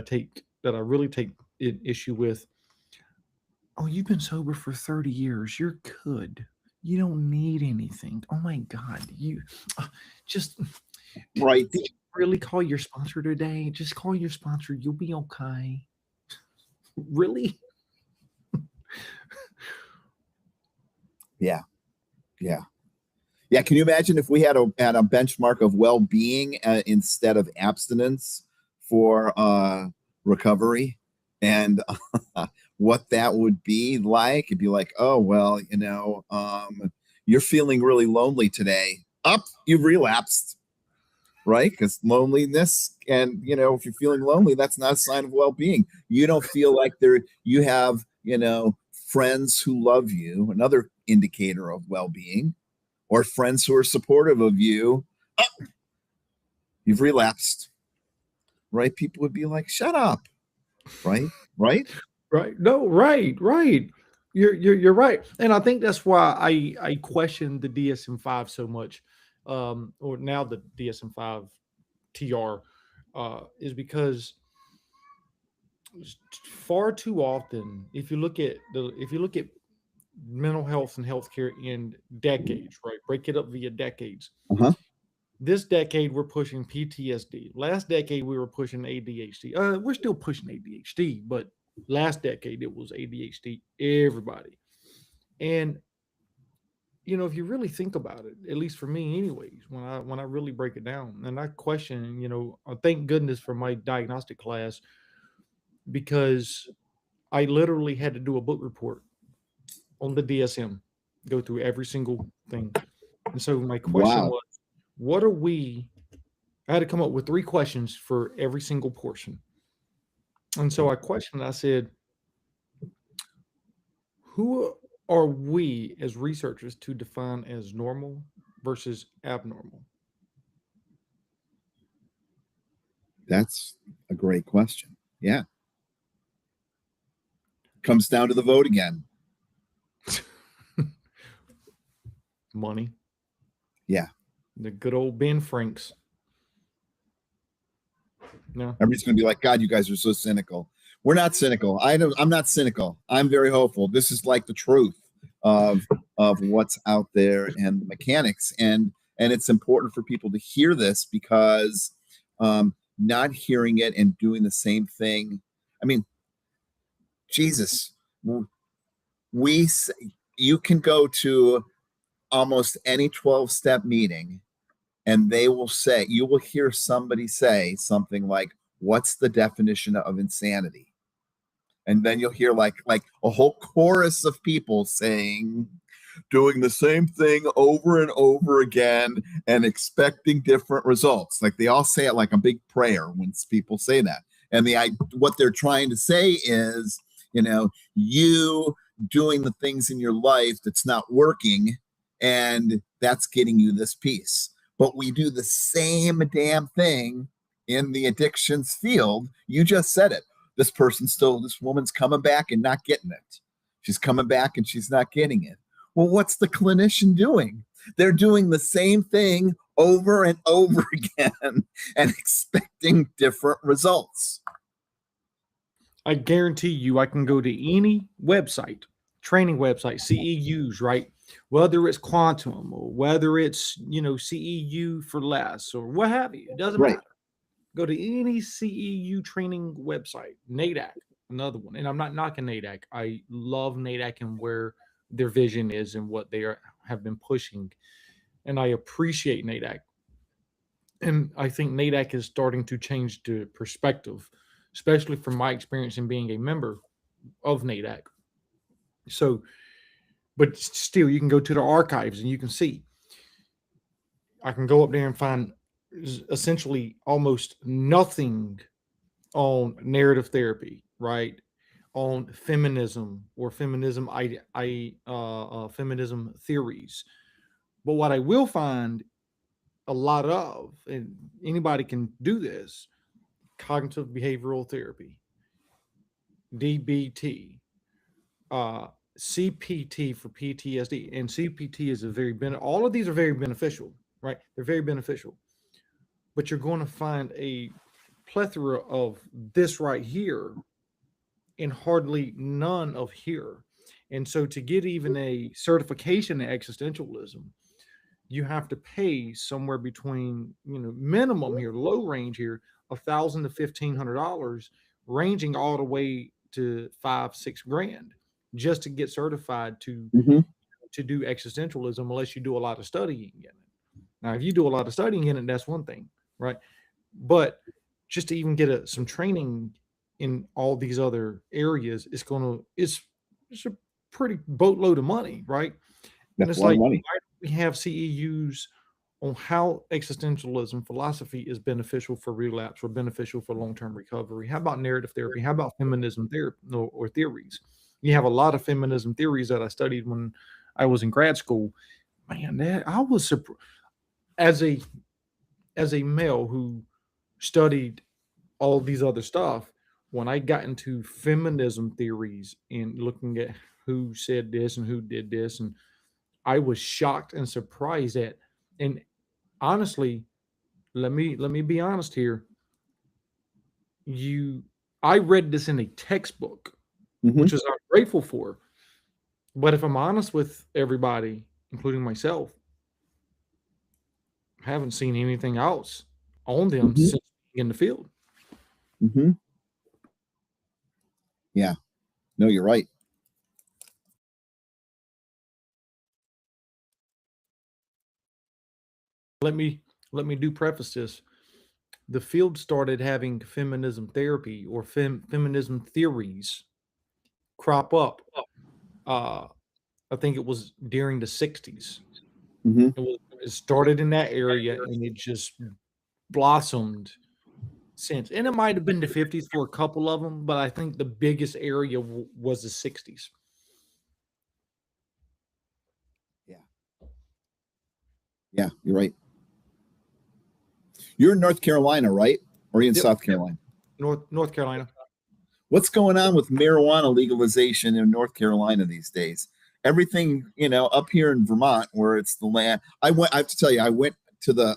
A: I really take issue with. Oh, you've been sober for 30 years. You're good. You don't need anything. Oh my God. You just
B: Right.
A: did you really call your sponsor today? Just call your sponsor. You'll be okay. Really?
B: Yeah. Yeah. Yeah. Can you imagine if we had a benchmark of well-being instead of abstinence for recovery, and what that would be like? It'd be like, oh well, you're feeling really lonely today. Up, you've relapsed, right? Because loneliness, and if you're feeling lonely, that's not a sign of well-being. You don't feel like you have friends who love you, another indicator of well-being, or friends who are supportive of you. Oh, you've relapsed, right? People would be like, shut up, right?
A: Right. No, right. You're right. And I think that's why I question the DSM-5 so much, or now the DSM-5 TR, is because far too often, if you look at mental health and healthcare in decades, right? Break it up via decades.
B: Uh-huh.
A: This decade we're pushing PTSD. Last decade we were pushing ADHD. We're still pushing ADHD, but last decade it was ADHD. Everybody. And if you really think about it, at least for me, anyways, when I really break it down, and I question, thank goodness for my diagnostic class, because I literally had to do a book report on the DSM, go through every single thing. And so my question
B: Wow.
A: was, what are we? I had to come up with 3 questions for every single portion. And so I said, who are we as researchers to define as normal versus abnormal?
B: That's a great question. Yeah. Comes down to the vote again.
A: Money.
B: Yeah.
A: The good old Ben Franks. No.
B: Everybody's going to be like, God, you guys are so cynical. We're not cynical. I'm not cynical. I'm very hopeful. This is like the truth of what's out there and the mechanics. And it's important for people to hear this, because not hearing it and doing the same thing. I mean, Jesus, you can go to almost any 12-step meeting, and you will hear somebody say something like, what's the definition of insanity? And then you'll hear like a whole chorus of people saying, doing the same thing over and over again and expecting different results. Like they all say it like a big prayer when people say that. And what they're trying to say is, you doing the things in your life that's not working, and that's getting you this peace. But we do the same damn thing in the addictions field. You just said it. This woman's coming back and not getting it. She's coming back and she's not getting it. Well, what's the clinician doing? They're doing the same thing over and over again and expecting different results.
A: I guarantee you, I can go to any website, training website, CEUs, right? Whether it's quantum or whether it's, CEU for less or what have you, it doesn't matter. Go to any CEU training website. NADAC, another one. And I'm not knocking NADAC. I love NADAC and where their vision is and what they have been pushing. And I appreciate NADAC. And I think NADAC is starting to change the perspective, especially from my experience in being a member of NADAC. So, but still, you can go to the archives and you can see. I can go up there and find essentially almost nothing on narrative therapy, right? On feminism or feminism feminism theories. But what I will find a lot of, and anybody can do this, cognitive behavioral therapy, DBT, CPT for PTSD, and CPT is all of these are very beneficial, right? They're very beneficial. But you're going to find a plethora of this right here and hardly none of here. And so to get even a certification in existentialism, you have to pay somewhere between, minimum here, low range here, $1,000 to $1,500, ranging all the way to $5,000-6,000 just to get certified to do existentialism, unless you do a lot of studying in it. Now, if you do a lot of studying in it, that's one thing, right? But just to even get some training in all these other areas, it's a pretty boatload of money, right? And it's like, why do we have CEUs on how existentialism philosophy is beneficial for relapse or beneficial for long-term recovery? How about narrative therapy? How about feminism therapy or theories? You have a lot of feminism theories that I studied when I was in grad school. Man, I was surprised as a male who studied all these other stuff. When I got into feminism theories and looking at who said this and who did this, and I was shocked and surprised at, and honestly, let me be honest here. I read this in a textbook, which is I'm grateful for. But if I'm honest with everybody, including myself, I haven't seen anything else on them since being in the field.
B: Yeah. No, you're right.
A: Let me do preface this. The field started having feminism therapy or feminism theories crop up. I think it was during the 60s. It started in that area and it just blossomed since. And it might have been the 50s for a couple of them, but I think the biggest area was the 60s.
B: Yeah, you're right. You're in North Carolina, right? Or are you in South Carolina?
A: North Carolina.
B: What's going on with marijuana legalization in North Carolina these days? Everything, up here in Vermont, where it's the land. I have to tell you, I went to the,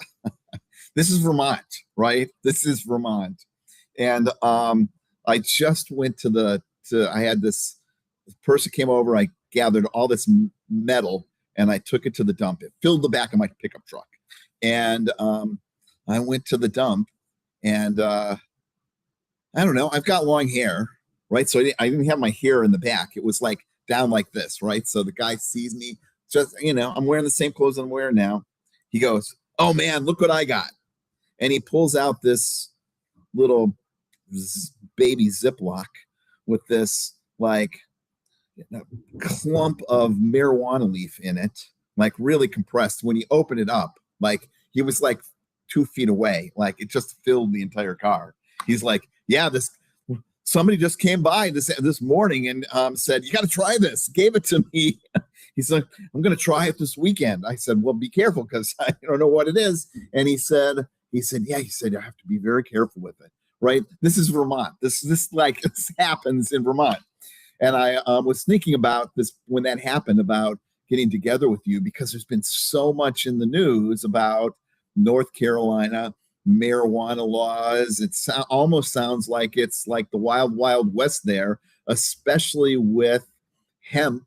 B: this is Vermont, right? This is Vermont. And I just went I had this person came over, I gathered all this metal and I took it to the dump. It filled the back of my pickup truck. And I went to the dump and I don't know, I've got long hair, right? So I didn't have my hair in the back. It was like down like this, right? So the guy sees me, just, I'm wearing the same clothes I'm wearing now. He goes, "Oh man, look what I got." And he pulls out this little baby Ziploc with this like clump of marijuana leaf in it, like really compressed. When he opened it up, like he was like 2 feet away, like it just filled the entire car. He's like, "Yeah, somebody just came by this morning and said, you got to try this." Gave it to me. He's like, "I'm going to try it this weekend." I said, "Well, be careful because I don't know what it is." And he said, "Yeah," he said, "I have to be very careful with it." Right. This is Vermont. This happens in Vermont. And I was thinking about this when that happened, about getting together with you, because there's been so much in the news about North Carolina marijuana laws. It almost sounds like it's like the wild, wild west there, especially with hemp,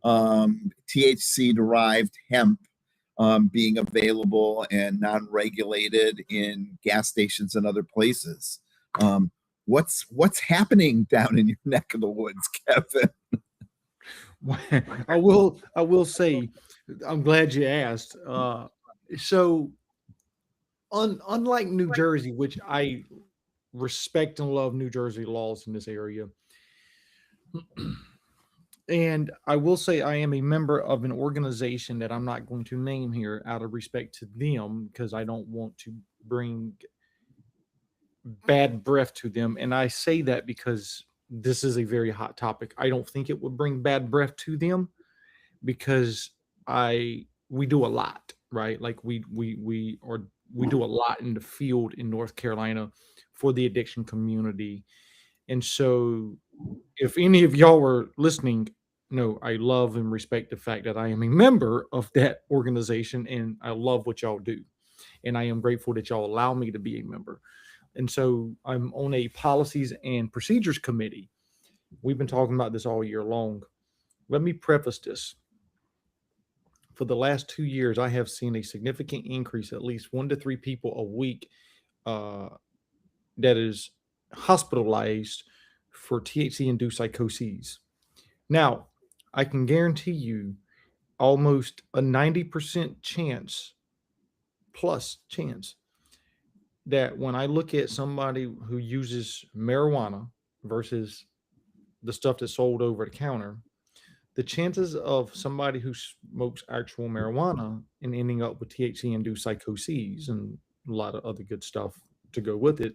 B: THC derived hemp being available and non-regulated in gas stations and other places. What's happening down in your neck of the woods, Kevin?
A: I will say, I'm glad you asked. So unlike New Jersey, which I respect and love New Jersey laws in this area, and I will say I am a member of an organization that I'm not going to name here out of respect to them, because I don't want to bring bad breath to them. And I say that because this is a very hot topic. I don't think it would bring bad breath to them, because we do a lot, right? Like we do a lot in the field in North Carolina for the addiction community. And so if any of y'all were listening, no, I love and respect the fact that I am a member of that organization, and I love what y'all do. And I am grateful that y'all allow me to be a member. And so I'm on a policies and procedures committee. We've been talking about this all year long. Let me preface this. For the last 2 years, I have seen a significant increase, at least 1 to 3 people a week, that is hospitalized for THC-induced psychoses. Now, I can guarantee you almost a 90% chance, plus chance, that when I look at somebody who uses marijuana versus the stuff that's sold over the counter, the chances of somebody who smokes actual marijuana and ending up with THC-induced psychoses and a lot of other good stuff to go with it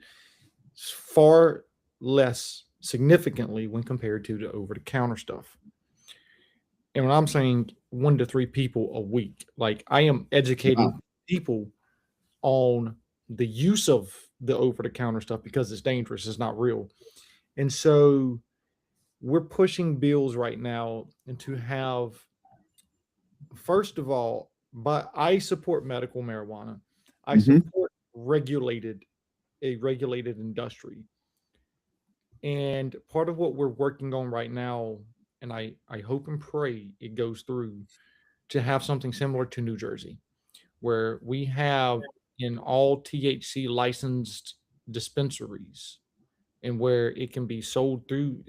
A: is far less significantly when compared to the over-the-counter stuff. And when I'm saying 1 to 3 people a week, like I am educating people on the use of the over-the-counter stuff because it's dangerous, it's not real. And so we're pushing bills right now and to have, first of all, but I support medical marijuana. I support a regulated industry. And part of what we're working on right now, and I hope and pray it goes through, to have something similar to New Jersey, where we have in all THC licensed dispensaries, and where it can be sold through,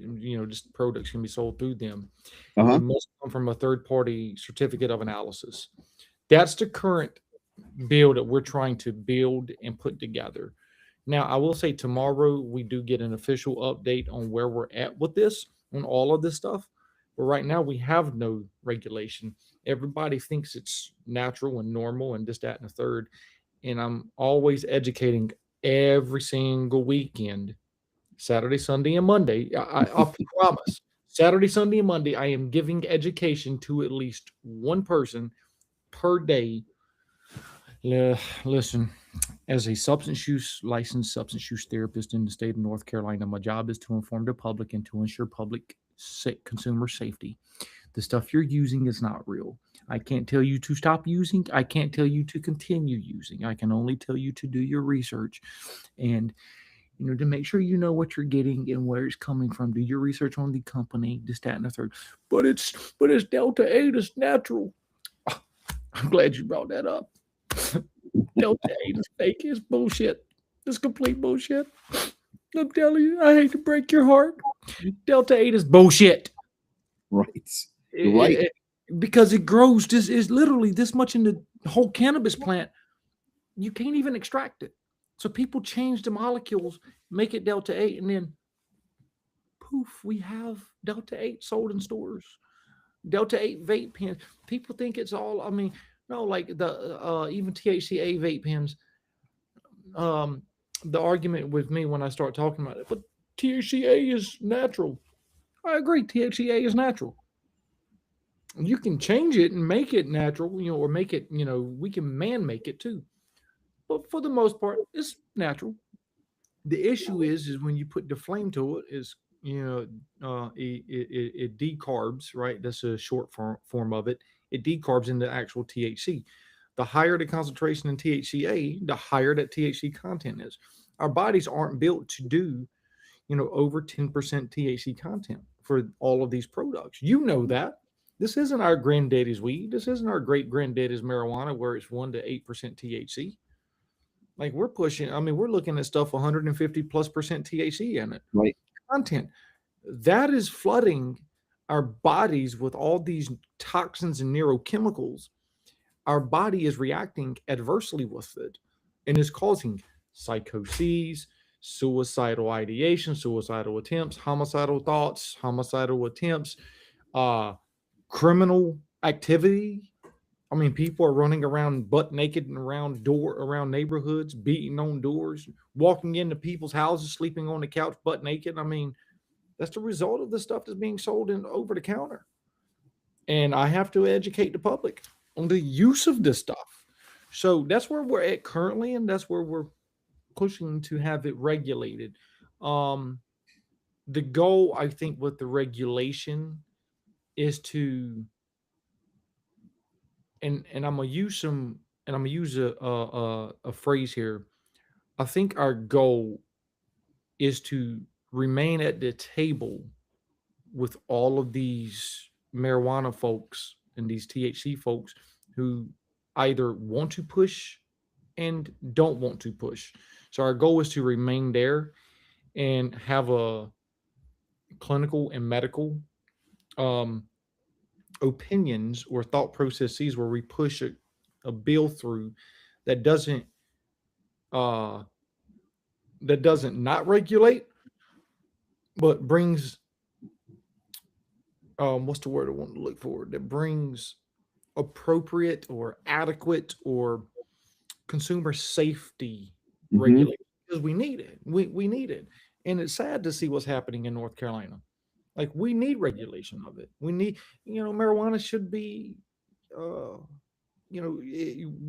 A: just products can be sold through them. It must come from a third party certificate of analysis. That's the current bill that we're trying to build and put together. Now, I will say tomorrow we do get an official update on where we're at with this, on all of this stuff. But right now we have no regulation. Everybody thinks it's natural and normal and this, that, and the third. And I'm always educating every single weekend, Saturday, Sunday, and Monday. I promise. Saturday, Sunday, and Monday, I am giving education to at least one person per day. Listen, As a licensed substance use therapist in the state of North Carolina, my job is to inform the public and to ensure consumer safety. The stuff you're using is not real. I can't tell you to stop using. I can't tell you to continue using. I can only tell you to do your research and to make sure you know what you're getting and where it's coming from. Do your research on the company, this, that, and the third. But it's Delta 8, it's natural. I'm glad you brought that up. Delta 8 is fake. It's bullshit. It's complete bullshit. I'm telling you, I hate to break your heart. Delta 8 is bullshit.
B: Right. You're right.
A: Because it grows. This is literally this much in the whole cannabis plant. You can't even extract it. So people change the molecules, make it Delta 8, and then poof, we have Delta 8 sold in stores. Delta 8 vape pens. People think it's all, I mean, no, like the even THCA vape pens. The argument with me when I start talking about it, but THCA is natural. I agree, THCA is natural. You can change it and make it natural, or make it, we can make it too. But for the most part, it's natural. The issue is when you put the flame to it, is it decarbs, right? That's a short form of it. It decarbs into actual THC. The higher the concentration in THCA, the higher that THC content is. Our bodies aren't built to do, over 10% THC content for all of these products. You know that. This isn't our granddaddy's weed. This isn't our great granddaddy's marijuana where it's 1 to 8% THC. Like we're pushing, I mean, we're looking at stuff 150+% THC in it.
B: Right.
A: Content. That is flooding our bodies with all these toxins and neurochemicals. Our body is reacting adversely with it and is causing psychoses, suicidal ideation, suicidal attempts, homicidal thoughts, homicidal attempts, criminal activity. I mean, people are running around butt naked and around neighborhoods, beating on doors, walking into people's houses, sleeping on the couch butt naked. I mean, that's the result of the stuff that's being sold in over the counter. And I have to educate the public on the use of this stuff. So that's where we're at currently, and that's where we're pushing to have it regulated. The goal, I think, with the regulation is to, and I'm gonna use a phrase here. I think our goal is to remain at the table with all of these marijuana folks and these THC folks who either want to push and don't want to push. So our goal is to remain there and have a clinical and medical opinions or thought processes where we push a bill through that doesn't uh not regulate but brings what's the word I want to look for, that brings appropriate or adequate or consumer safety regulation, because we need it. We need it. And it's sad to see what's happening in North Carolina. Like we need regulation of it. We need, marijuana should be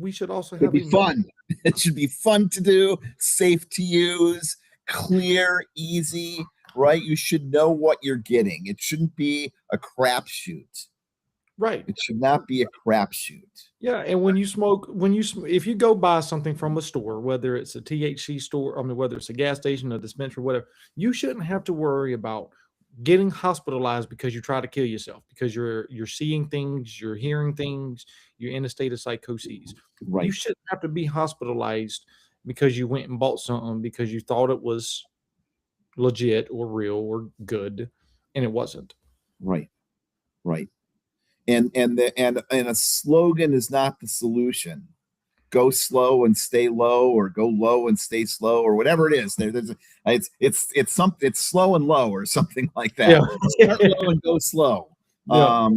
A: we should also
B: It'd
A: have
B: be fun. It should be fun to do, safe to use, clear, easy, right? You should know what you're getting. It shouldn't be a crapshoot.
A: Right.
B: It should not be a crapshoot.
A: Yeah, and if you go buy something from a store, whether it's a THC store, I mean, whether it's a gas station, a dispensary, whatever, you shouldn't have to worry about getting hospitalized because you try to kill yourself, because you're seeing things, you're hearing things, you're in a state of psychosis.
B: Right.
A: You shouldn't have to be hospitalized because you went and bought something because you thought it was legit or real or good, and it wasn't.
B: Right. Right. And a slogan is not the solution. Go slow and stay low, or go low and stay slow, or whatever it is. It's something. It's slow and low, or something like that.
A: Yeah.
B: Start low and go slow.
A: Yeah.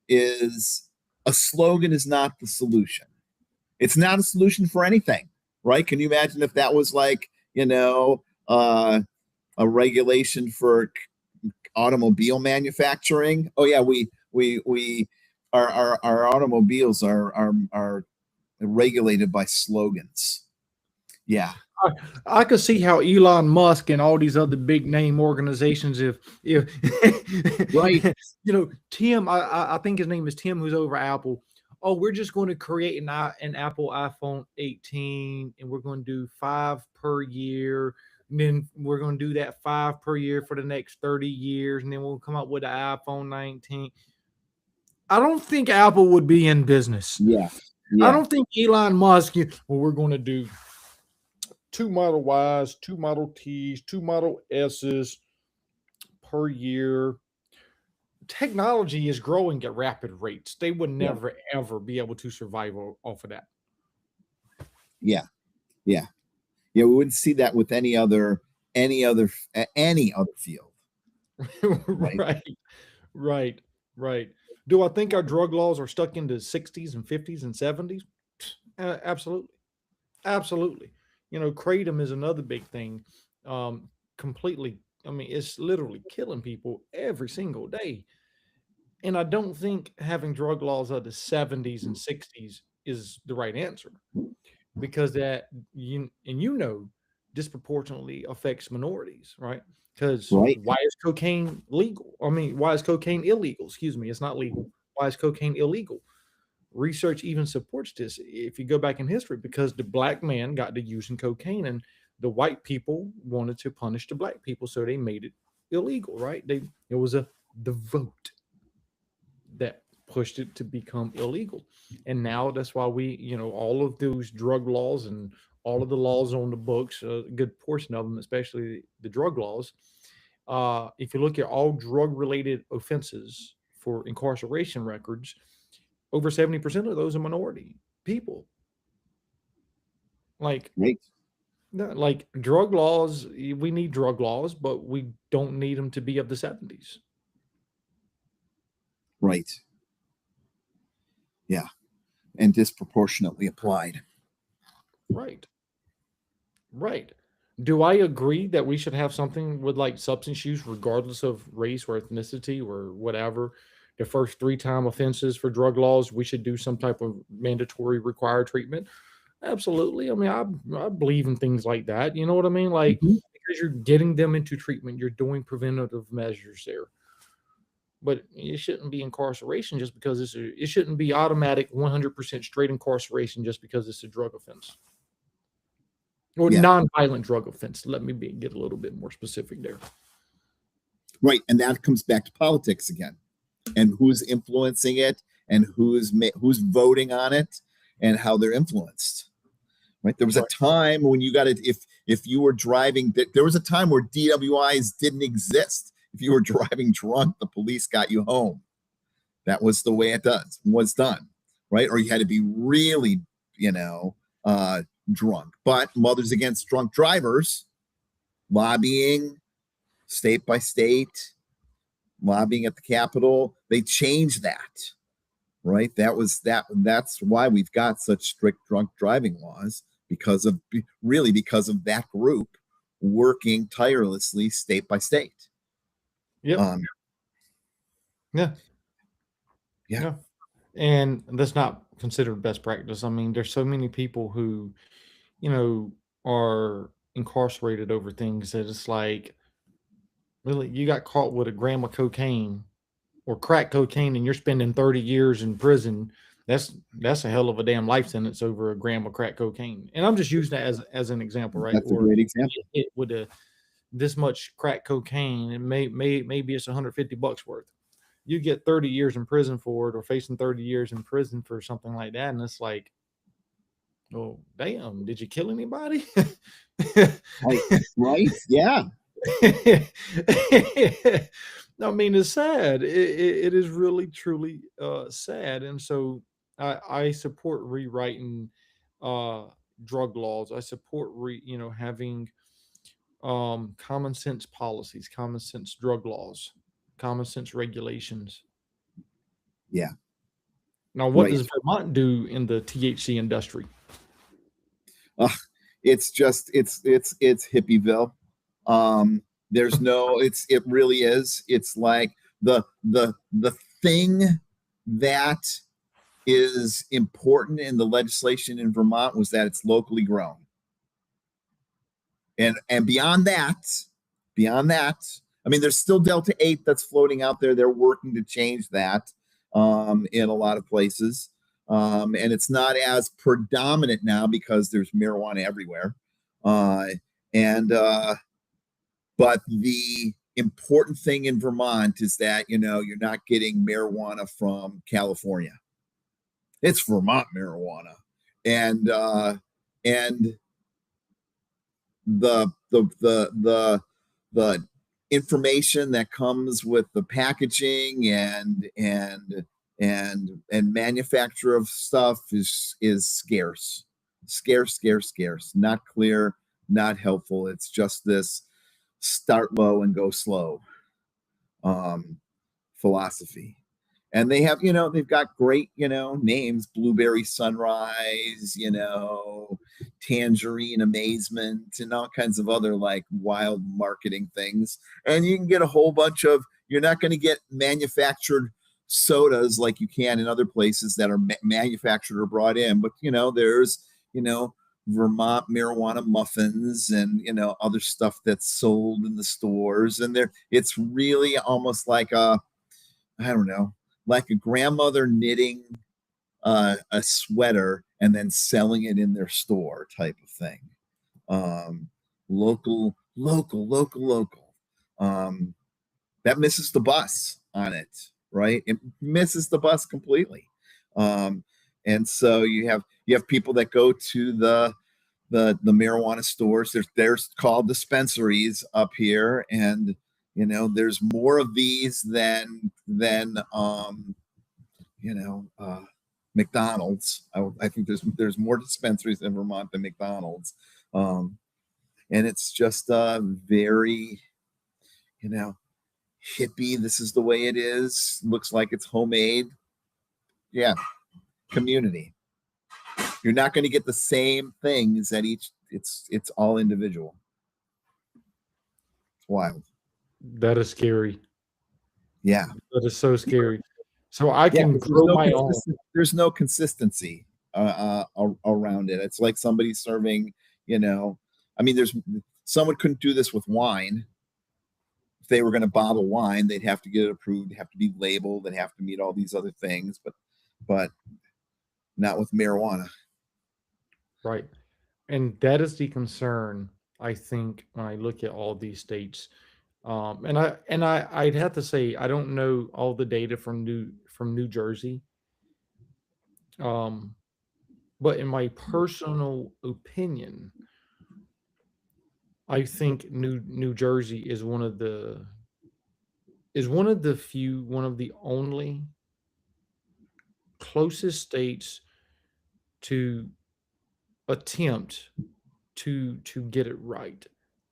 B: Is a slogan is not the solution. It's not a solution for anything, right? Can you imagine if that was like a regulation for automobile manufacturing? Oh yeah, our automobiles are regulated by slogans. Yeah.
A: I could see how Elon Musk and all these other big name organizations, if
B: Right.
A: Tim, I think his name is Tim, who's over Apple. Oh, we're just going to create an Apple iPhone 18, and we're going to do 5 per year. And then we're going to do that 5 per year for the next 30 years, and then we'll come up with the iPhone 19. I don't think Apple would be in business.
B: Yeah.
A: I
B: Yeah.
A: don't think Elon Musk, well, we're going to do 2 Model Ys, 2 Model Ts, 2 Model S's per year. Technology is growing at rapid rates. They would
B: Yeah.
A: never ever be able to survive off of that.
B: Yeah. Yeah. Yeah. We wouldn't see that with any other field. Right.
A: Right. Right. Do I think our drug laws are stuck into 60s and 50s and 70s? Absolutely. Absolutely. Kratom is another big thing. Completely. I mean, it's literally killing people every single day. And I don't think having drug laws of the 70s and 60s is the right answer, because that disproportionately affects minorities, right? Because
B: Right.
A: why is cocaine legal? I mean, why is cocaine illegal? Excuse me, it's not legal. Why is cocaine illegal? Research even supports this. If you go back in history, because the black man got to using cocaine, and the white people wanted to punish the black people, so they made it illegal, right? It was the vote that pushed it to become illegal. And now that's why all of those drug laws and all of the laws on the books, a good portion of them, especially the drug laws, if you look at all drug related offenses for incarceration records, over 70% of those are minority people. Like,
B: Right.
A: like drug laws, we need drug laws, but we don't need them to be of the 70s.
B: Right. Yeah. And disproportionately applied.
A: Right. Right. Do I agree that we should have something with like substance use, regardless of race or ethnicity or whatever? The first 3-time offenses for drug laws, we should do some type of mandatory required treatment. Absolutely. I mean, I believe in things like that. You know what I mean? Like,
B: Mhm.
A: because you're getting them into treatment, you're doing preventative measures there. But it shouldn't be incarceration just because it shouldn't be automatic 100% straight incarceration just because it's a drug offense. Or
B: Yeah.
A: non-violent drug offense. Let me get a little bit more specific there.
B: Right. And that comes back to politics again, and who's influencing it, and who's voting on it, and how they're influenced. Right. There was a
A: Right.
B: time when you got it. If you were driving, there was a time where DWIs didn't exist. If you were driving drunk, the police got you home. That was the way it was done. Right. Or you had to be really, drunk. But Mothers Against Drunk Drivers, lobbying state by state, lobbying at the Capitol, they changed that. Right. That's why we've got such strict drunk driving laws, because of that group working tirelessly state by state.
A: Yep. Yeah.
B: Yeah.
A: Yeah. And that's not considered best practice. I mean, there's so many people who, are incarcerated over things that it's like, really, you got caught with a gram of cocaine or crack cocaine and you're spending 30 years in prison. That's a hell of a damn life sentence over a gram of crack cocaine. And I'm just using that as an example, right?
B: That's a
A: Or
B: great example.
A: it with this much crack cocaine, and maybe it's $150 worth. You get 30 years in prison for it, or facing 30 years in prison for something like that, and it's like, oh damn, did you kill anybody?
B: Right. Yeah.
A: I mean, it's sad. It is really truly sad, and so I support rewriting uh, drug laws. I support having common sense policies, common sense drug laws, common sense regulations.
B: Yeah.
A: Now, what
B: Right.
A: does Vermont do in the THC industry?
B: It's just it's Hippieville. There's no, it really is. It's like the thing that is important in the legislation in Vermont was that it's locally grown. And beyond that, I mean, there's still Delta 8 that's floating out there. They're working to change that in a lot of places. And it's not as predominant now because there's marijuana everywhere. And but the important thing in Vermont is that you're not getting marijuana from California. It's Vermont marijuana, and the information that comes with the packaging and manufacture of stuff is scarce, not clear, not helpful. It's just this start low and go slow philosophy. And they've got great names: Blueberry Sunrise, Tangerine Amazement, and all kinds of other like wild marketing things. And you can get a whole bunch of, you're not going to get manufactured sodas like you can in other places that are manufactured or brought in, but there's Vermont marijuana muffins and other stuff that's sold in the stores, and it's really almost like I don't know, like a grandmother knitting a sweater and then selling it in their store type of thing. Local. That misses the bus on it, right? It misses the bus completely. And so you have people that go to the marijuana stores. There's called dispensaries up here, and there's more of these than McDonald's. I think there's more dispensaries in Vermont than McDonald's, and it's just very hippie. This is the way it is. Looks like it's homemade. Yeah, community. You're not going to get the same things at each. It's all individual. It's wild.
A: That is scary.
B: Yeah,
A: that is so scary. So I can grow my own.
B: There's no consistency around it. It's like somebody serving. I mean, someone couldn't do this with wine. If they were going to bottle wine, they'd have to get it approved, have to be labeled, and have to meet all these other things. But not with marijuana.
A: Right. And that is the concern, I think, when I look at all these states. I'd have to say I don't know all the data from New Jersey. But in my personal opinion, I think New Jersey is one of the few, one of the only closest states to attempt to get it right.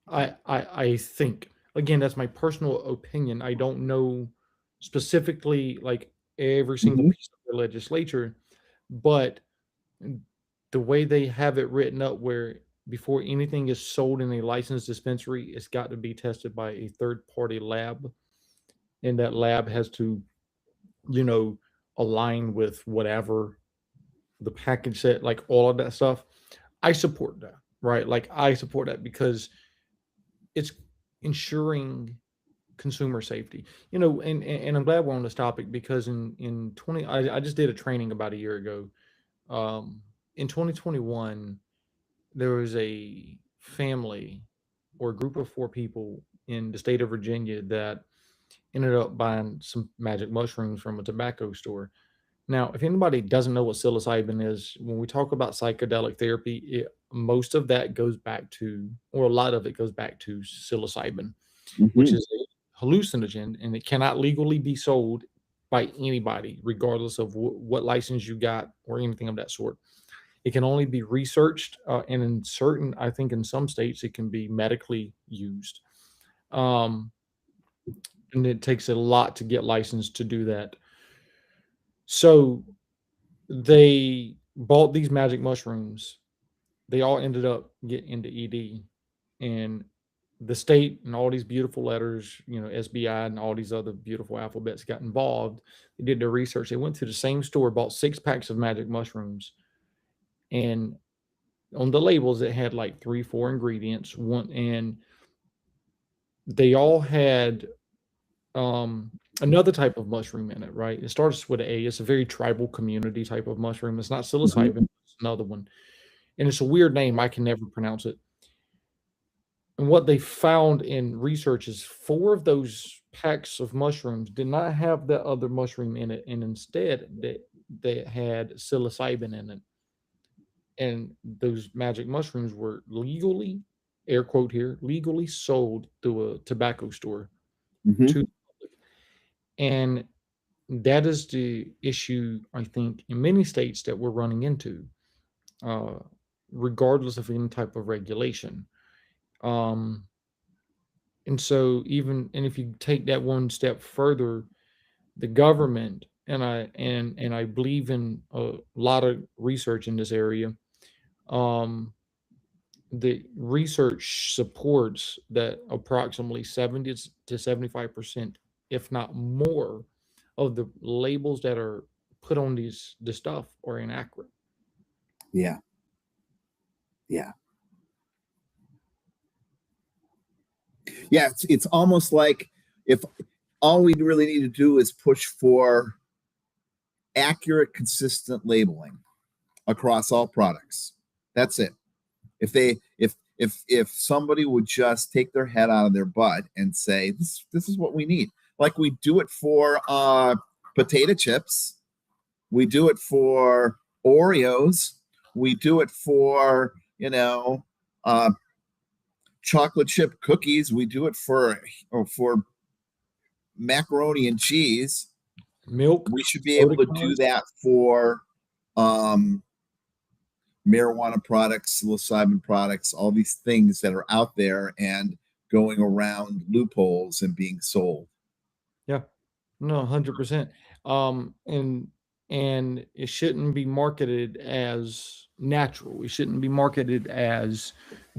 A: I think, again, that's my personal opinion. I don't know specifically like every single piece of the legislature, but the way they have it written up, where before anything is sold in a licensed dispensary, it's got to be tested by a third party lab, and that lab has to, you know, align with whatever the package said, like all of that stuff. I support that, right? Like I support that because it's ensuring consumer safety. And I'm glad we're on this topic because in 20 I just did a training about a year ago. In 2021, there was a family or a group of 4 people in the state of Virginia that ended up buying some magic mushrooms from a tobacco store. Now, if anybody doesn't know what psilocybin is, when we talk about psychedelic therapy, most of that goes back to, or a lot of it goes back to psilocybin, which is a hallucinogen, and it cannot legally be sold by anybody, regardless of what license you got or anything of that sort. It can only be researched, and in certain, I think in some states, it can be medically used. Um, and it takes a lot to get licensed to do that. So they bought these magic mushrooms. They all ended up getting into ED, and the state and all these beautiful letters, SBI and all these other beautiful alphabets got involved. They did their research. They went to the same store, bought 6 packs of magic mushrooms, and on the labels it had like 3, 4 ingredients, one, and they all had another type of mushroom in it, right? It starts with an A. It's a very tribal community type of mushroom. It's not
B: Mhm.
A: psilocybin, it's another one. And it's a weird name. I can never pronounce it. And what they found in research is 4 of those packs of mushrooms did not have that other mushroom in it, and instead they had psilocybin in it. And those magic mushrooms were legally, air quote here, legally sold through a tobacco store
B: Mhm.
A: to the public. And that is the issue, I think, in many states that we're running into, uh, regardless of any type of regulation. Um, and so, even and if you take that one step further, the government and I believe in a lot of research in this area. Um, the research supports that approximately 70 to 75%, if not more, of the labels that are put on this stuff are inaccurate.
B: Yeah. Yeah. Yeah. It's almost like if all we really need to do is push for accurate, consistent labeling across all products. That's it. If somebody would just take their head out of their butt and say this is what we need, like we do it for potato chips, we do it for Oreos, we do it for uh, chocolate chip cookies, we do it for macaroni and cheese.
A: Milk,
B: We should be able
A: soda
B: to do
A: cans.
B: that for um, marijuana products, psilocybin products, all these things that are out there and going around loopholes and being sold.
A: Yeah, no, 100%. And it shouldn't be marketed as natural. It shouldn't be marketed as,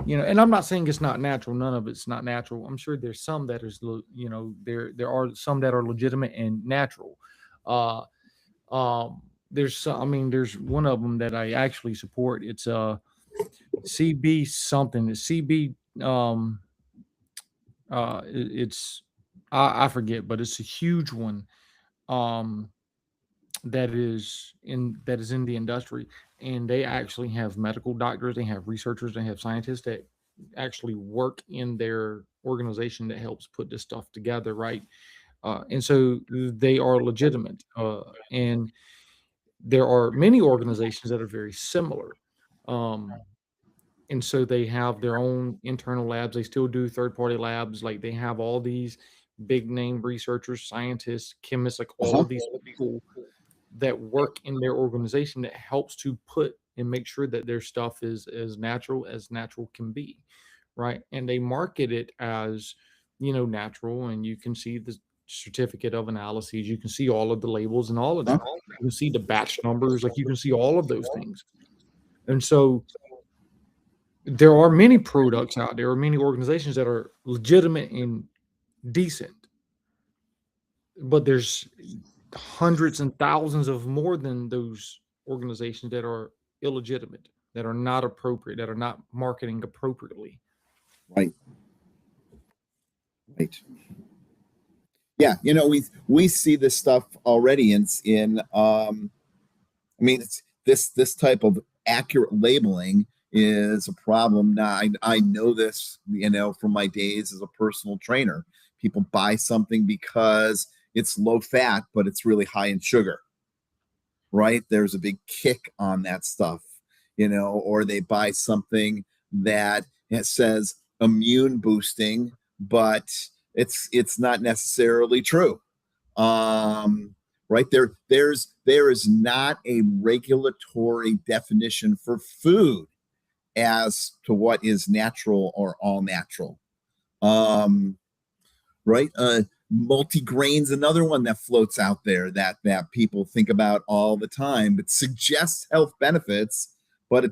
A: and I'm not saying it's not natural. None of it's not natural. I'm sure there's some that is, there are some that are legitimate and natural. Uh, there's some, I mean, there's one of them that I actually support. It's CB something. It's CB. It's I forget, but it's a huge one. Um, that is in the industry, and they actually have medical doctors, they have researchers, they have scientists that actually work in their organization that helps put this stuff together, right? And so they are legitimate, and there are many organizations that are very similar. um, and so they have their own internal labs. They still do third party labs. Like they have all these big name researchers, scientists, chemists, like all
B: Uh-huh.
A: of these people that work in their organization that helps to put and make sure that their stuff is as natural can be, right? And they market it as, natural, and you can see the certificate of analyses, you can see all of the labels and all of
B: Uh-huh.
A: that. You can see the batch numbers, like you can see all of those things. And so there are many products out there, or many organizations that are legitimate and decent, but there's hundreds and thousands of more than those organizations that are illegitimate, that are not appropriate, that are not marketing appropriately.
B: Right. Right. Yeah. We see this stuff already in. I mean, it's this type of accurate labeling is a problem. Now, I know this, from my days as a personal trainer. People buy something because it's low fat, but it's really high in sugar, right? There's a big kick on that stuff, or they buy something that it says immune boosting, but it's not necessarily true. Right there is not a regulatory definition for food as to what is natural or all natural. Um, right? Multigrain's another one that floats out there that people think about all the time. It suggests health benefits, but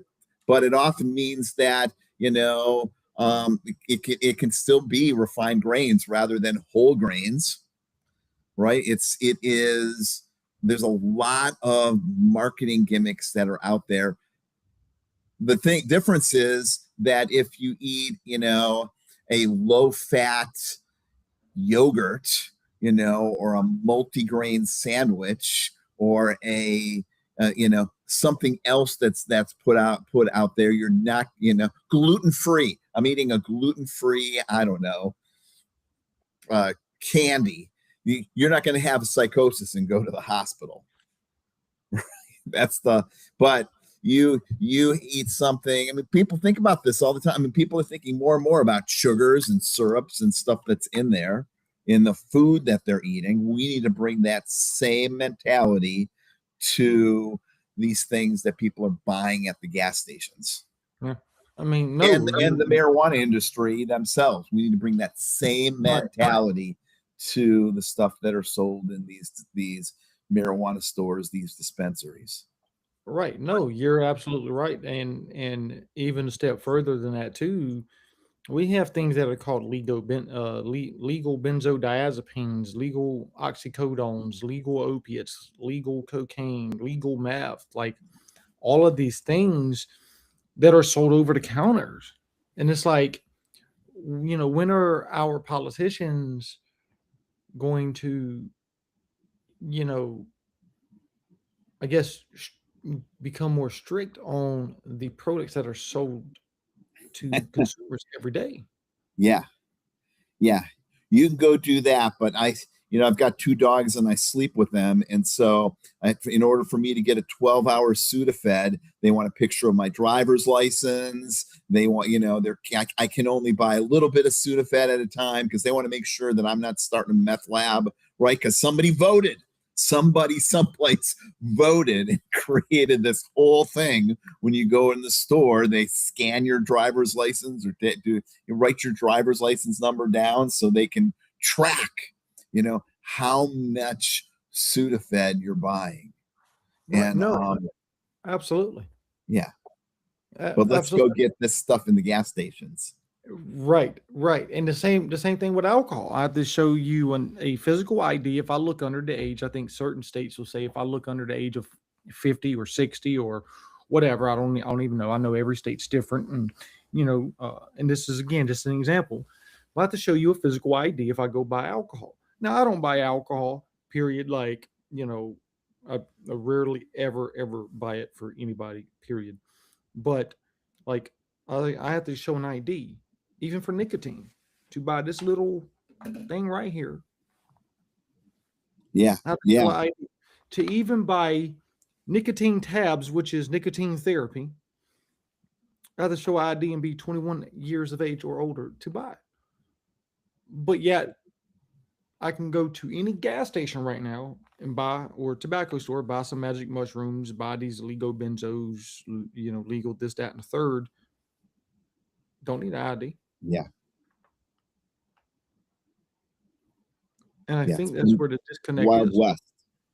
B: it often means that it can still be refined grains rather than whole grains, right? It is There's a lot of marketing gimmicks that are out there. the thing difference is that if you eat, a low fat yogurt, or a multi-grain sandwich, or a something else that's put out there, you're not, gluten free. I'm eating a gluten free, I don't know, candy. You're not going to have a psychosis and go to the hospital. That's the but you eat something. I mean, people think about this all the time. I mean, people are thinking more and more about sugars and syrups and stuff that's in there in the food that they're eating. We need to bring that same mentality to these things that people are buying at the gas stations.
A: Yeah. I mean, no,
B: And the marijuana industry themselves. We need to bring that same mentality to the stuff that are sold in these marijuana stores, these dispensaries.
A: right. No, you're absolutely right. And even a step further than that too, we have things that are called legal benzodiazepines, legal oxycodones, legal opiates, legal cocaine, legal meth, like all of these things that are sold over the counters. And it's like, when are our politicians going to, you know, I guess, become more strict on the products that are sold to consumers every day?
B: Yeah, yeah, you can go do that, but I've got two dogs and I sleep with them, and so in order for me to get a 12-hour Sudafed, they want a picture of my driver's license. They want, I can only buy a little bit of Sudafed at a time because they want to make sure that I'm not starting a meth lab, right? Because somebody someplace voted and created this whole thing. When you go in the store, they scan your driver's license, or you write your driver's license number down so they can track, how much Sudafed you're buying.
A: Right.
B: And
A: No, absolutely.
B: yeah, but let's go
A: Absolutely.
B: get this stuff in the gas stations.
A: Right, right. And the same thing with alcohol. I have to show you a physical ID if I look under the age. I think certain states will say if I look under the age of 50 or 60 or whatever. I don't even know. I know every state's different, and and this is again just an example. I have to show you a physical ID if I go buy alcohol. Now I don't buy alcohol. Period. Like I rarely ever buy it for anybody. Period. But like I have to show an ID, even for nicotine, to buy this little thing right here.
B: Yeah,
A: I have to show
B: yeah,
A: an ID. To even buy nicotine tabs, which is nicotine therapy, I have to show ID and be 21 years of age or older to buy. But yet I can go to any gas station right now and buy, or tobacco store, buy some magic mushrooms, buy these legal benzos, legal this, that, and the third. Don't need ID.
B: yeah,
A: And I
B: yeah.
A: think that's where the disconnect
B: Wild
A: is.
B: West.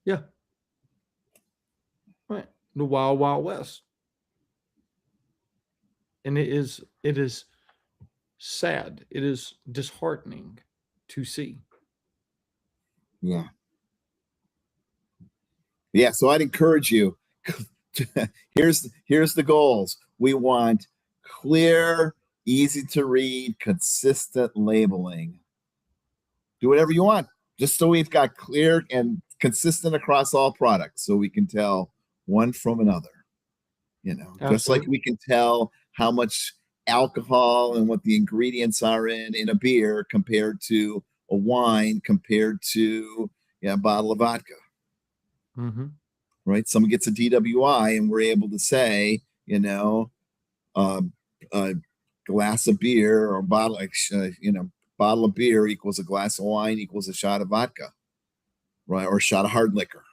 A: Yeah. Right. The wild, wild west. And it is sad. It is disheartening to see.
B: Yeah, yeah. So I'd encourage you. Here's the goals. We want clear, easy to read, consistent labeling. Do whatever you want, just so we've got clear and consistent across all products, so we can tell one from another. Just like
A: Absolutely.
B: we can tell how much alcohol and what the ingredients are in a beer compared to a wine, compared to a bottle of vodka.
A: Mm-hmm.
B: Right? Someone gets a DWI, and we're able to say, uh, a glass of beer or bottle of beer equals a glass of wine equals a shot of vodka, right? Or a shot of hard liquor,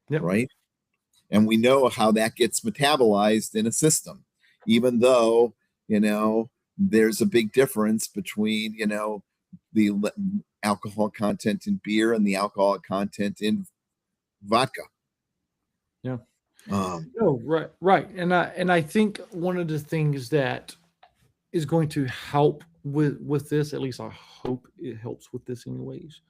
A: Yep.
B: right? And we know how that gets metabolized in a system, even though, there's a big difference between, the alcohol content in beer and the alcohol content in vodka.
A: Yeah.
B: Um,
A: No, right, right. And I think one of the things that is going to help with this, at least I hope it helps with this anyways.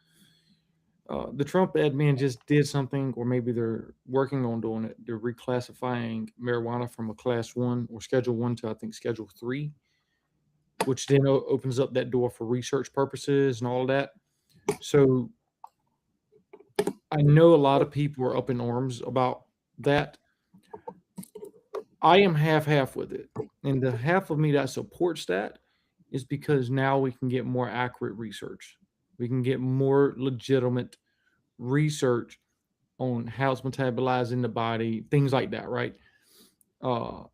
A: the Trump admin just did something, or maybe they're working on doing it. They're reclassifying marijuana from a class 1 or schedule 1 to, I think, schedule 3, which then opens up that door for research purposes and all that. So I know a lot of people are up in arms about that. I am half with it. And the half of me that supports that is because now we can get more accurate research. We can get more legitimate research on how it's metabolized in the body, things like that, right?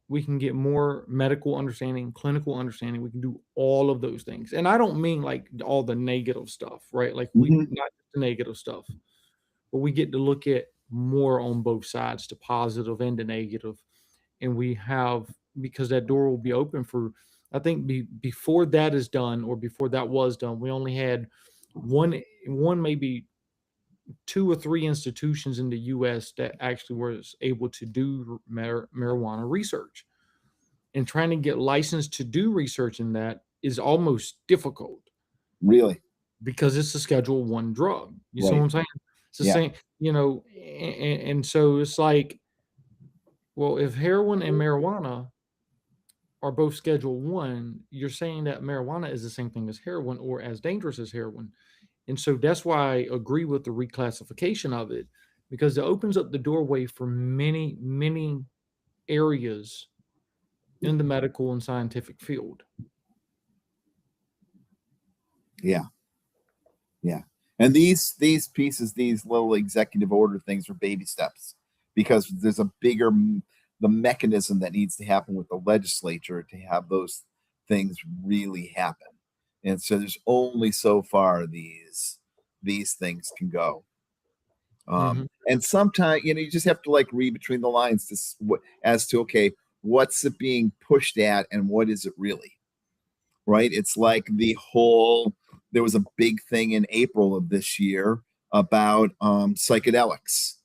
A: We can get more medical understanding, clinical understanding. We can do all of those things. And I don't mean like all the negative stuff, right? Like we
B: Mhm.
A: not the negative stuff, but we get to look at more on both sides, the positive and the negative. And we have, because that door will be open for, I think before that is done, or before that was done, we only had one maybe 2 or 3 institutions in the US that actually was able to do marijuana research. And trying to get licensed to do research in that is almost difficult
B: Really?
A: because it's a Schedule 1 drug. You see what
B: Right.
A: I'm saying? It's the
B: Yeah.
A: same, and so it's like, well, if heroin and marijuana are both Schedule 1, you're saying that marijuana is the same thing as heroin or as dangerous as heroin. And so that's why I agree with the reclassification of it, because it opens up the doorway for many, many areas in the medical and scientific field.
B: Yeah. Yeah. And these pieces, these little executive order things are baby steps, because there's a bigger the mechanism that needs to happen with the legislature to have those things really happen. And so there's only so far these things can go.
A: Mhm.
B: And sometimes, you just have to like read between the lines as to, okay, what's it being pushed at and what is it really? Right? It's like there was a big thing in April of this year about psychedelics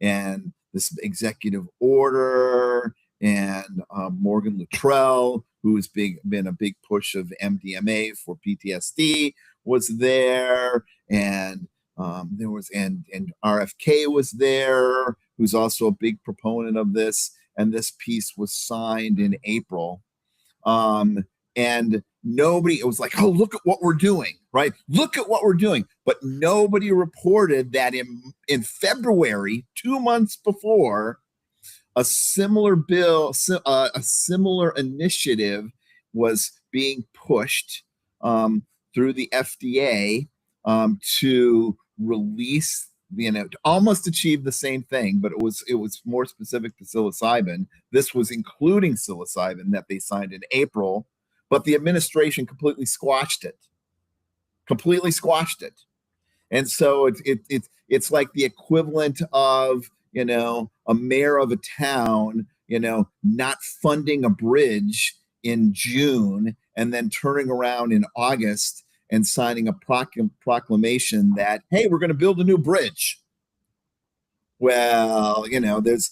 B: and this executive order, and Morgan Luttrell, who's been a big push of MDMA for PTSD, was there, and there was and RFK was there, who's also a big proponent of this, and this piece was signed in April. And nobody, it was like, oh, look at what we're doing, right? Look at what we're doing. But nobody reported that in February, 2 months before, a similar bill, a similar initiative was being pushed through the FDA to release, to almost achieve the same thing, but it was more specific to psilocybin. This was including psilocybin that they signed in April, but the administration completely squashed it. And so it's like the equivalent of, a mayor of a town, not funding a bridge in June and then turning around in August and signing a proclamation that, hey, we're going to build a new bridge. Well, that's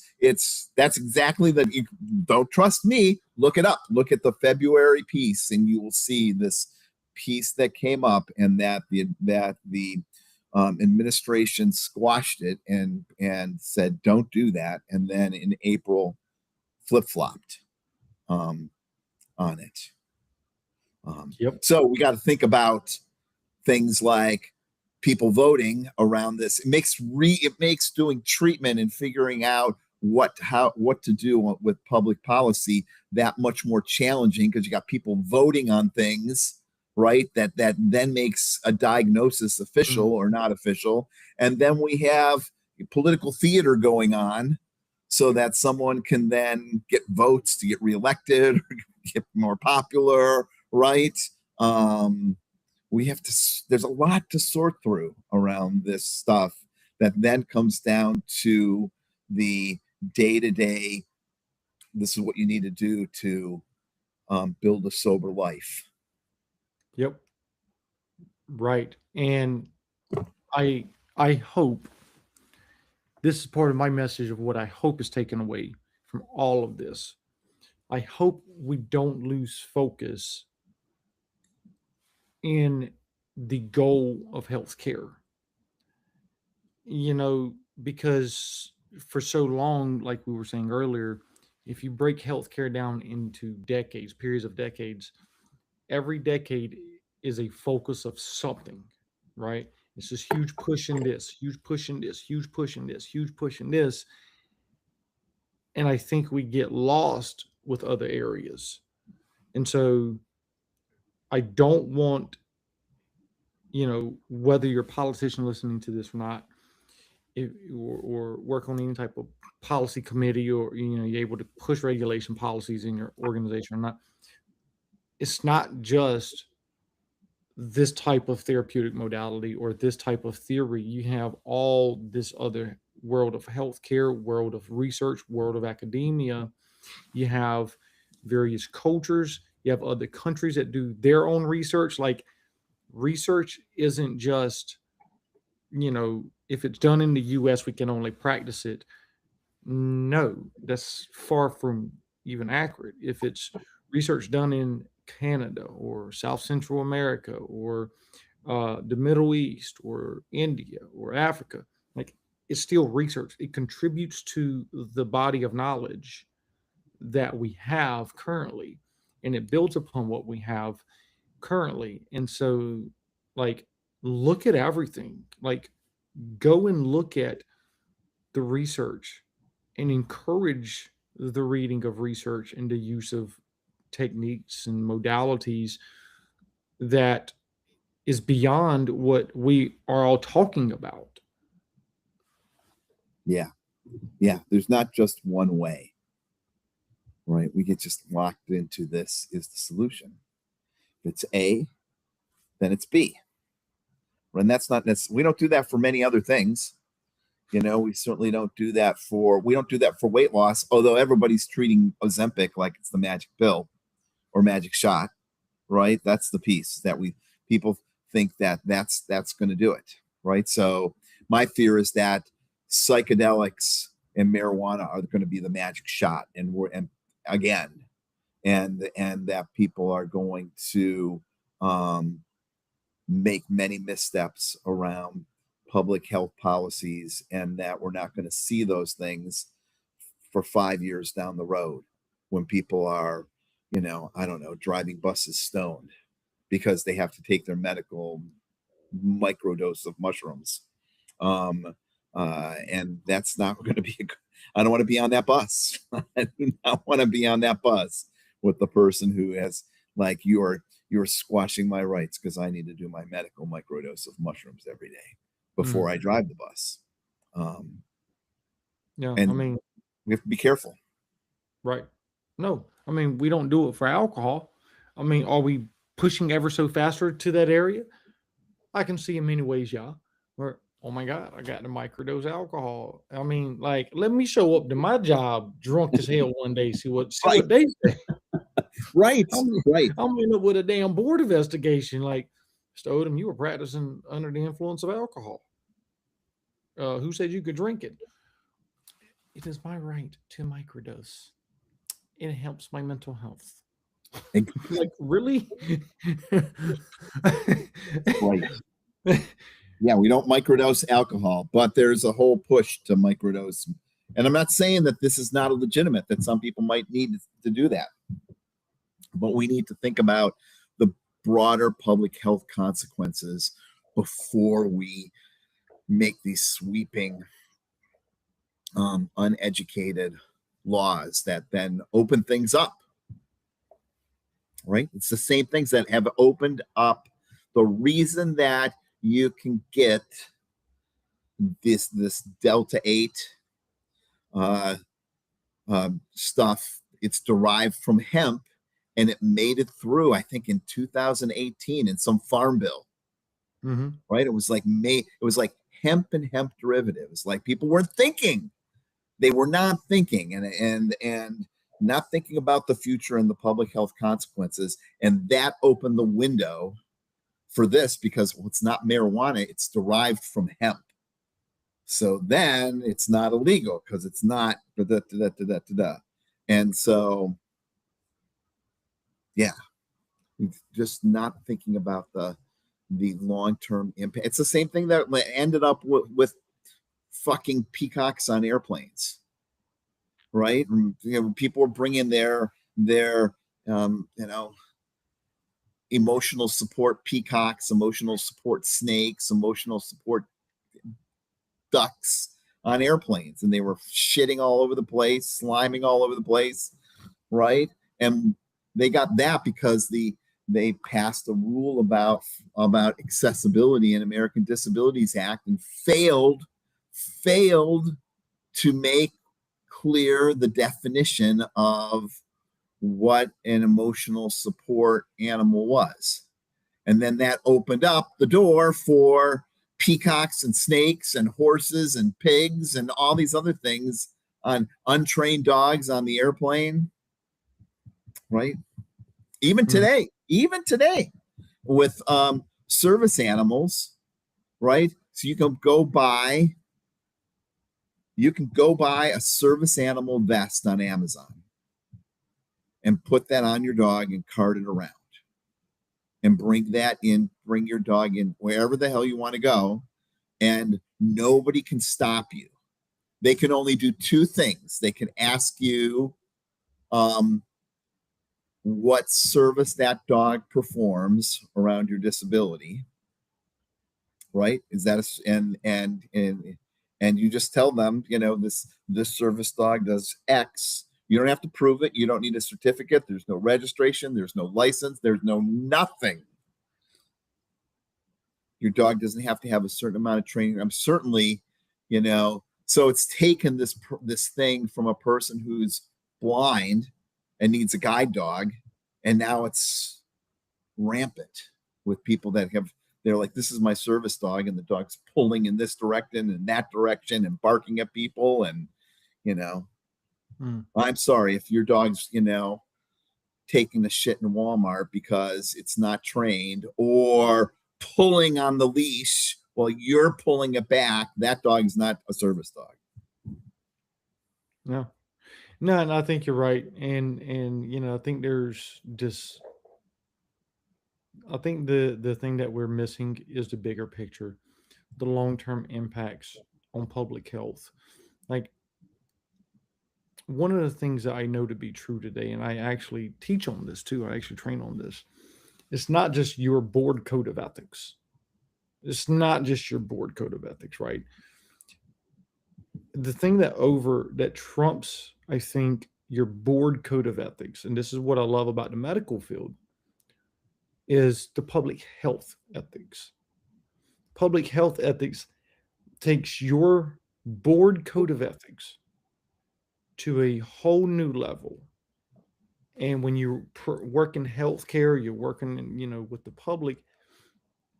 B: exactly that. You don't trust me, look it up. Look at the February piece and you will see this piece that came up, and that the administration squashed it and said don't do that, and then in April flip-flopped on it.
A: Yep.
B: So we got to think about things like people voting around this. It makes doing treatment and figuring out what to do with public policy that much more challenging, because you got people voting on things, right, that then makes a diagnosis official or not official. And then we have political theater going on so that someone can then get votes to get reelected or get more popular, right? We have to There's a lot to sort through around this stuff that then comes down to the day-to-day, this is what you need to do to build a sober life.
A: Yep. Right. And I hope this is part of my message of what I hope is taken away from all of this. I hope we don't lose focus in the goal of healthcare. you know, because for so long, like we were saying earlier, if you break healthcare down into decades, periods of decades, every decade is a focus of something, right? It's this huge push in this, huge push in this, huge push in this, huge push in this. And I think we get lost with other areas. And so I don't want, whether you're a politician listening to this or not, or work on any type of policy committee, or you're able to push regulation policies in your organization or not, it's not just this type of therapeutic modality or this type of theory. You have all this other world of healthcare, world of research, world of academia. You have various cultures. You have other countries that do their own research. Like, research isn't just, if it's done in the US, we can only practice it. No, that's far from even accurate. If it's research done in Canada or South Central America or the Middle East or India or Africa, like, it's still research. It contributes to the body of knowledge that we have currently, and it builds upon what we have currently. And so, like, look at everything. Like, go and look at the research and encourage the reading of research and the use of techniques and modalities that is beyond what we are all talking about.
B: Yeah. Yeah. There's not just one way, right? We get just locked into this is the solution. If it's A, then it's B. And that's not we don't do that for many other things. We certainly don't do that for weight loss, although everybody's treating Ozempic like it's the magic pill or magic shot, right? That's the piece that people think that's going to do it, right? So my fear is that psychedelics and marijuana are going to be the magic shot, and that people are going to make many missteps around public health policies, and that we're not going to see those things for 5 years down the road when people are, I don't know, driving buses stoned because they have to take their medical microdose of mushrooms. And that's not going to be, I don't want to be on that bus. I do not want to be on that bus with the person who has, like, you're squashing my rights because I need to do my medical microdose of mushrooms every day before I drive the bus.
A: Yeah,
B: and we have to be careful.
A: Right. No, I mean, we don't do it for alcohol. I mean, are we pushing ever so faster to that area? I can see in many ways, yeah. Where, oh my God, I got to microdose alcohol. I mean, like, let me show up to my job drunk as hell one day, see what they say.
B: Right.
A: I'm end up with a damn board investigation. Like, Mr. Odom, you were practicing under the influence of alcohol. Who said you could drink it? It is my right to microdose. It helps my mental health. Like, really?
B: Right. Yeah, we don't microdose alcohol, but there's a whole push to microdose. And I'm not saying that this is not legitimate, that some people might need to do that. But we need to think about the broader public health consequences before we make these sweeping, uneducated laws that then open things up. Right? It's the same things that have opened up. The reason that you can get this Delta 8 stuff, it's derived from hemp, and it made it through, I think, in 2018 in some farm bill. Right? It was like hemp and hemp derivatives. Like, people weren't thinking. They were not thinking, and not thinking about the future and the public health consequences. And that opened the window for this, because it's not marijuana, it's derived from hemp. So then it's not illegal because it's not And so, yeah, just not thinking about the long-term impact. It's the same thing that ended up with fucking peacocks on airplanes, right? And, people were bringing their emotional support peacocks, emotional support snakes, emotional support ducks on airplanes, and they were shitting all over the place, sliming all over the place, right? And they got that because they passed a rule about accessibility in American Disabilities Act and failed to make clear the definition of what an emotional support animal was. And then that opened up the door for peacocks and snakes and horses and pigs and all these other things on untrained dogs on the airplane, right? Even today with service animals, right? So you can go buy a service animal vest on Amazon and put that on your dog and cart it around and bring your dog in wherever the hell you want to go, and nobody can stop you. They can only do two things. They can ask you what service that dog performs around your disability, right? Is that and you just tell them, this service dog does X. You don't have to prove it. You don't need a certificate. There's no registration. There's no license. There's no nothing. Your dog doesn't have to have a certain amount of training. I'm certainly, so it's taken this thing from a person who's blind and needs a guide dog, and now it's rampant with people that they're like, this is my service dog, and the dog's pulling in this direction and that direction and barking at people, and I'm sorry if your dog's taking the shit in Walmart because it's not trained, or pulling on the leash while you're pulling it back. That dog is not a service dog.
A: No, and I think you're right. And I think there's just, I think the thing that we're missing is the bigger picture, the long-term impacts on public health. Like, one of the things that I know to be true today, and I actually teach on this too, I actually train on this. It's not just your board code of ethics. It's not just your board code of ethics, right? The thing that trumps, I think, your board code of ethics, and this is what I love about the medical field, is the public health ethics. Public health ethics takes your board code of ethics to a whole new level. And when you work in healthcare, you're working with the public,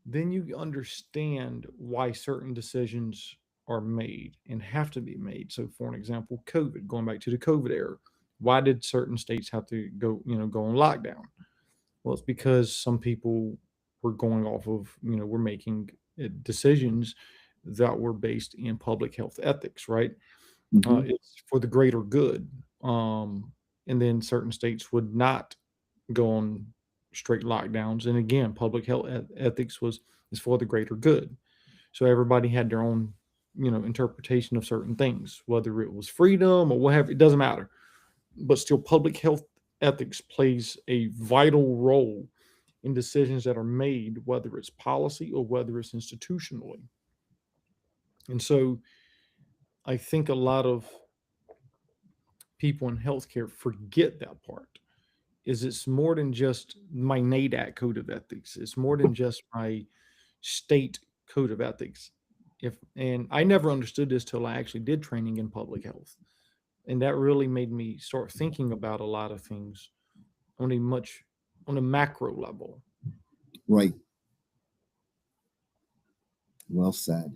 A: then you understand why certain decisions are made and have to be made. So, for an example, COVID, going back to the COVID era, why did certain states have to go on lockdown? Well, it's because some people were going off of, were making decisions that were based in public health ethics, right? It's for the greater good. And then certain states would not go on straight lockdowns. And again, public health ethics is for the greater good. So everybody had their own, interpretation of certain things, whether it was freedom or whatever, it doesn't matter. But still, public health ethics plays a vital role in decisions that are made, whether it's policy or whether it's institutionally. And so I think a lot of people in healthcare forget that part. Is it's more than just my NADAC code of ethics. It's more than just my state code of ethics. And I never understood this till I actually did training in public health. And that really made me start thinking about a lot of things on a macro level.
B: Right. Well said.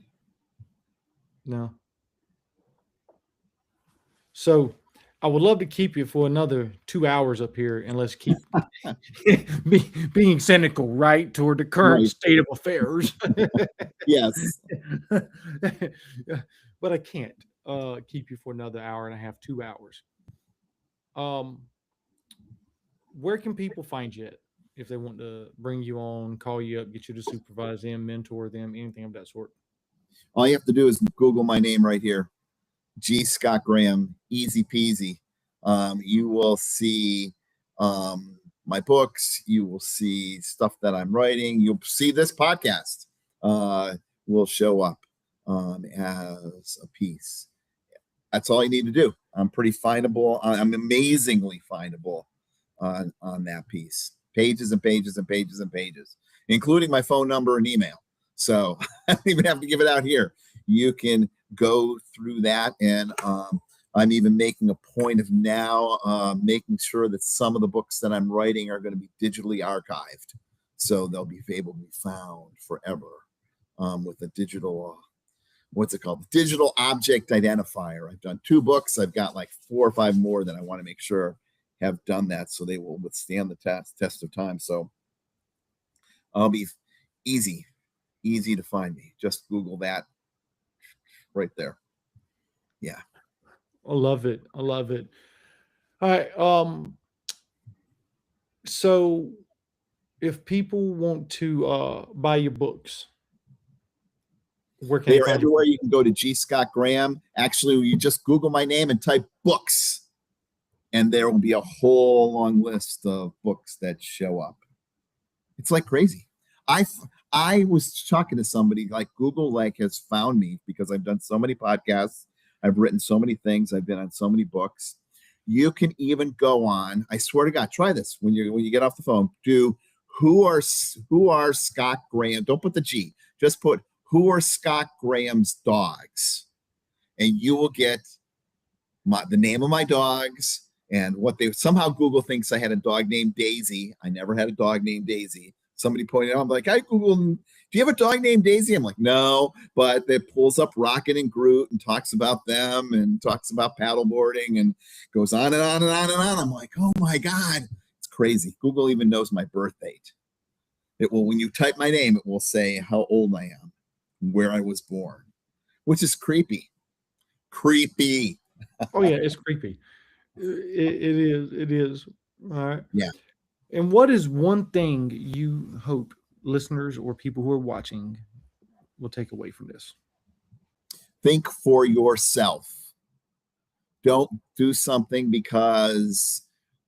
A: No. So I would love to keep you for another 2 hours up here, and let's keep being cynical, right, toward the current state of affairs.
B: Yes.
A: But I can't keep you for another hour and a half, 2 hours. Where can people find you at if they want to bring you on, call you up, get you to supervise them, mentor them, anything of that sort?
B: All you have to do is Google my name right here, G. Scott Graham, easy peasy. You will see my books. You will see stuff that I'm writing. You'll see this podcast will show up as a piece. That's all you need to do. I'm pretty findable. I'm amazingly findable on that piece. Pages and pages and pages and pages, including my phone number and email. So I don't even have to give it out here. You can go through that. And I'm even making a point of now making sure that some of the books that I'm writing are going to be digitally archived. So they'll be able to be found forever with a digital, what's it called? Digital object identifier. I've done 2 books. I've got like 4 or 5 more that I want to make sure have done that so they will withstand the test of time. So I'll be easy to find me. Just Google that right there. Yeah.
A: I love it. I love it. All right. So if people want to buy your books, where can
B: They
A: they
B: are
A: find you?
B: everywhere. You can go to G. Scott Graham. Actually, you just Google my name and type books, and there will be a whole long list of books that show up. It's like crazy. I was talking to somebody like Google has found me because I've done so many podcasts. I've written so many things. I've been on so many books. You can even go on. I swear to God, try this when you get off the phone. Do who are Scott Graham? Don't put the G. Just put who are Scott Graham's dogs, and you will get the name of my dogs and what they somehow Google thinks I had a dog named Daisy. I never had a dog named Daisy. Somebody pointed out, I'm like, I Googled, do you have a dog named Daisy? I'm like, no, but it pulls up Rocket and Groot and talks about them and talks about paddleboarding and goes on and on and on and on. I'm like, oh my God, it's crazy. Google even knows my birth date. It will, when you type my name, it will say how old I am, where I was born, which is creepy. Creepy.
A: Oh yeah, it's creepy. It is. It is. All right.
B: Yeah.
A: And what is one thing you hope listeners or people who are watching will take away from this?
B: Think for yourself. Don't do something because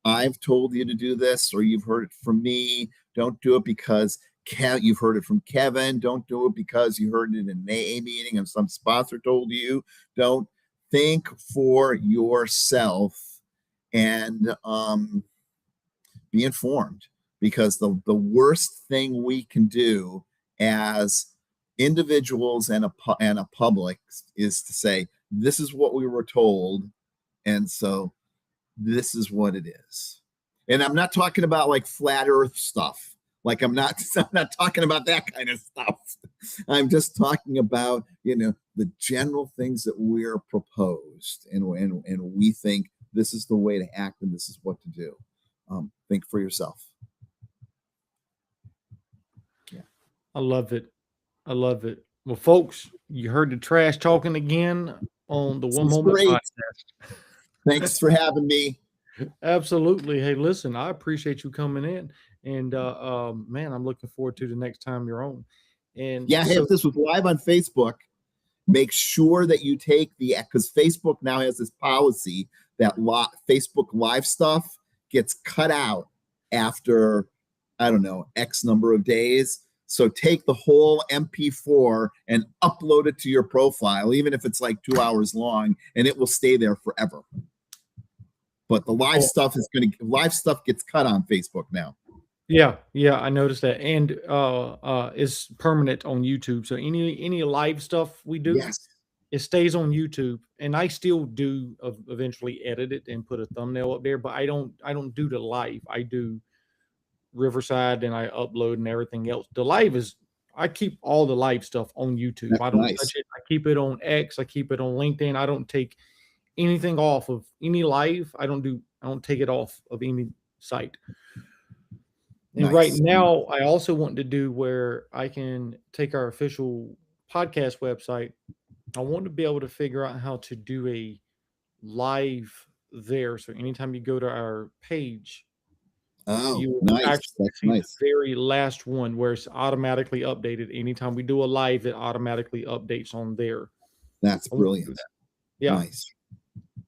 B: I've told you to do this or you've heard it from me. Don't do it because you've heard it from Kevin. Don't do it because you heard it in an AA meeting and some sponsor told you. Don't. Think for yourself and be informed, because the worst thing we can do as individuals and a public is to say, this is what we were told, and so this is what it is. And I'm not talking about like flat earth stuff. Like I'm not talking about that kind of stuff. I'm just talking about, the general things that we're proposed and we think this is the way to act and this is what to do. Think for yourself. Yeah.
A: I love it. I love it. Well, folks, you heard the trash talking again on the One Moment
B: Great.
A: Podcast.
B: Thanks for having me.
A: Absolutely. Hey, listen, I appreciate you coming in, and man, I'm looking forward to the next time you're on. And
B: yeah, if this was live on Facebook, make sure that you take because Facebook now has this policy that Facebook Live stuff gets cut out after, I don't know, X number of days. So take the whole MP4 and upload it to your profile, even if it's like 2 hours long, and it will stay there forever. But the live stuff gets cut on Facebook now.
A: Yeah, I noticed that, and it's permanent on YouTube. So any live stuff we do,
B: Yes.
A: it stays on YouTube, and I still do eventually edit it and put a thumbnail up there. But I don't do the live. I do Riverside and I upload and everything else. The live is I keep all the live stuff on YouTube.
B: That's
A: I don't
B: nice.
A: touch it. I keep it on X. I keep it on LinkedIn. I don't take anything off of any live. I don't take it off of any site. And
B: Nice.
A: right now, I also want to do where I can take our official podcast website. I want to be able to figure out how to do a live there. So anytime you go to our page,
B: Oh,
A: You will
B: nice.
A: actually
B: That's
A: see
B: nice.
A: the very last one where it's automatically updated. Anytime we do a live, it automatically updates on there.
B: That's
A: I want to do
B: brilliant.
A: that. Yeah.
B: Nice.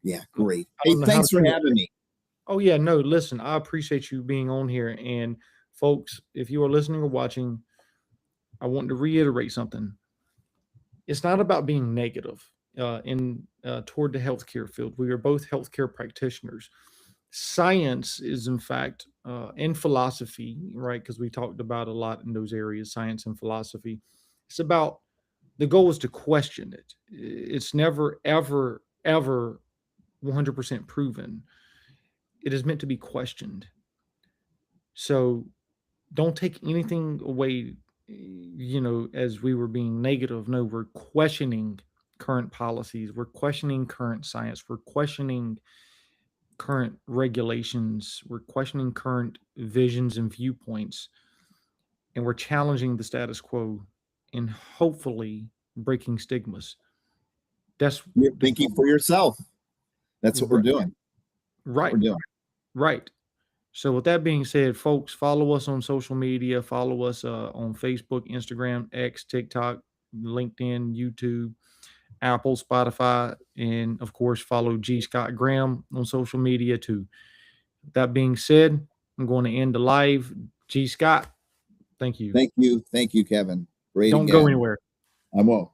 B: Yeah, great.
A: I
B: Hey,
A: don't know how
B: thanks
A: to
B: for
A: do it.
B: having me.
A: Oh yeah, no, listen, I appreciate you being on here. And folks, if you are listening or watching, I want to reiterate something. It's not about being negative in toward the healthcare field. We are both healthcare practitioners. Science is, in fact, and philosophy, right? Because we talked about a lot in those areas, science and philosophy. It's about the goal is to question it. It's never, ever, ever 100% proven. It is meant to be questioned. So don't take anything away, as we were being negative. No, we're questioning current policies. We're questioning current science. We're questioning current regulations. We're questioning current visions and viewpoints. And we're challenging the status quo and hopefully breaking stigmas. That's
B: You're
A: the
B: thinking for yourself. That's what we're doing.
A: right,
B: We're doing.
A: right. So, with that being said, folks, follow us on social media. Follow us on Facebook, Instagram, X, TikTok, LinkedIn, YouTube, Apple, Spotify, and of course, follow G. Scott Graham on social media too. That being said, I'm going to end the live. G. Scott, thank you.
B: Thank you. Thank you, Kevin. Great
A: Don't go
B: again.
A: anywhere.
B: I won't.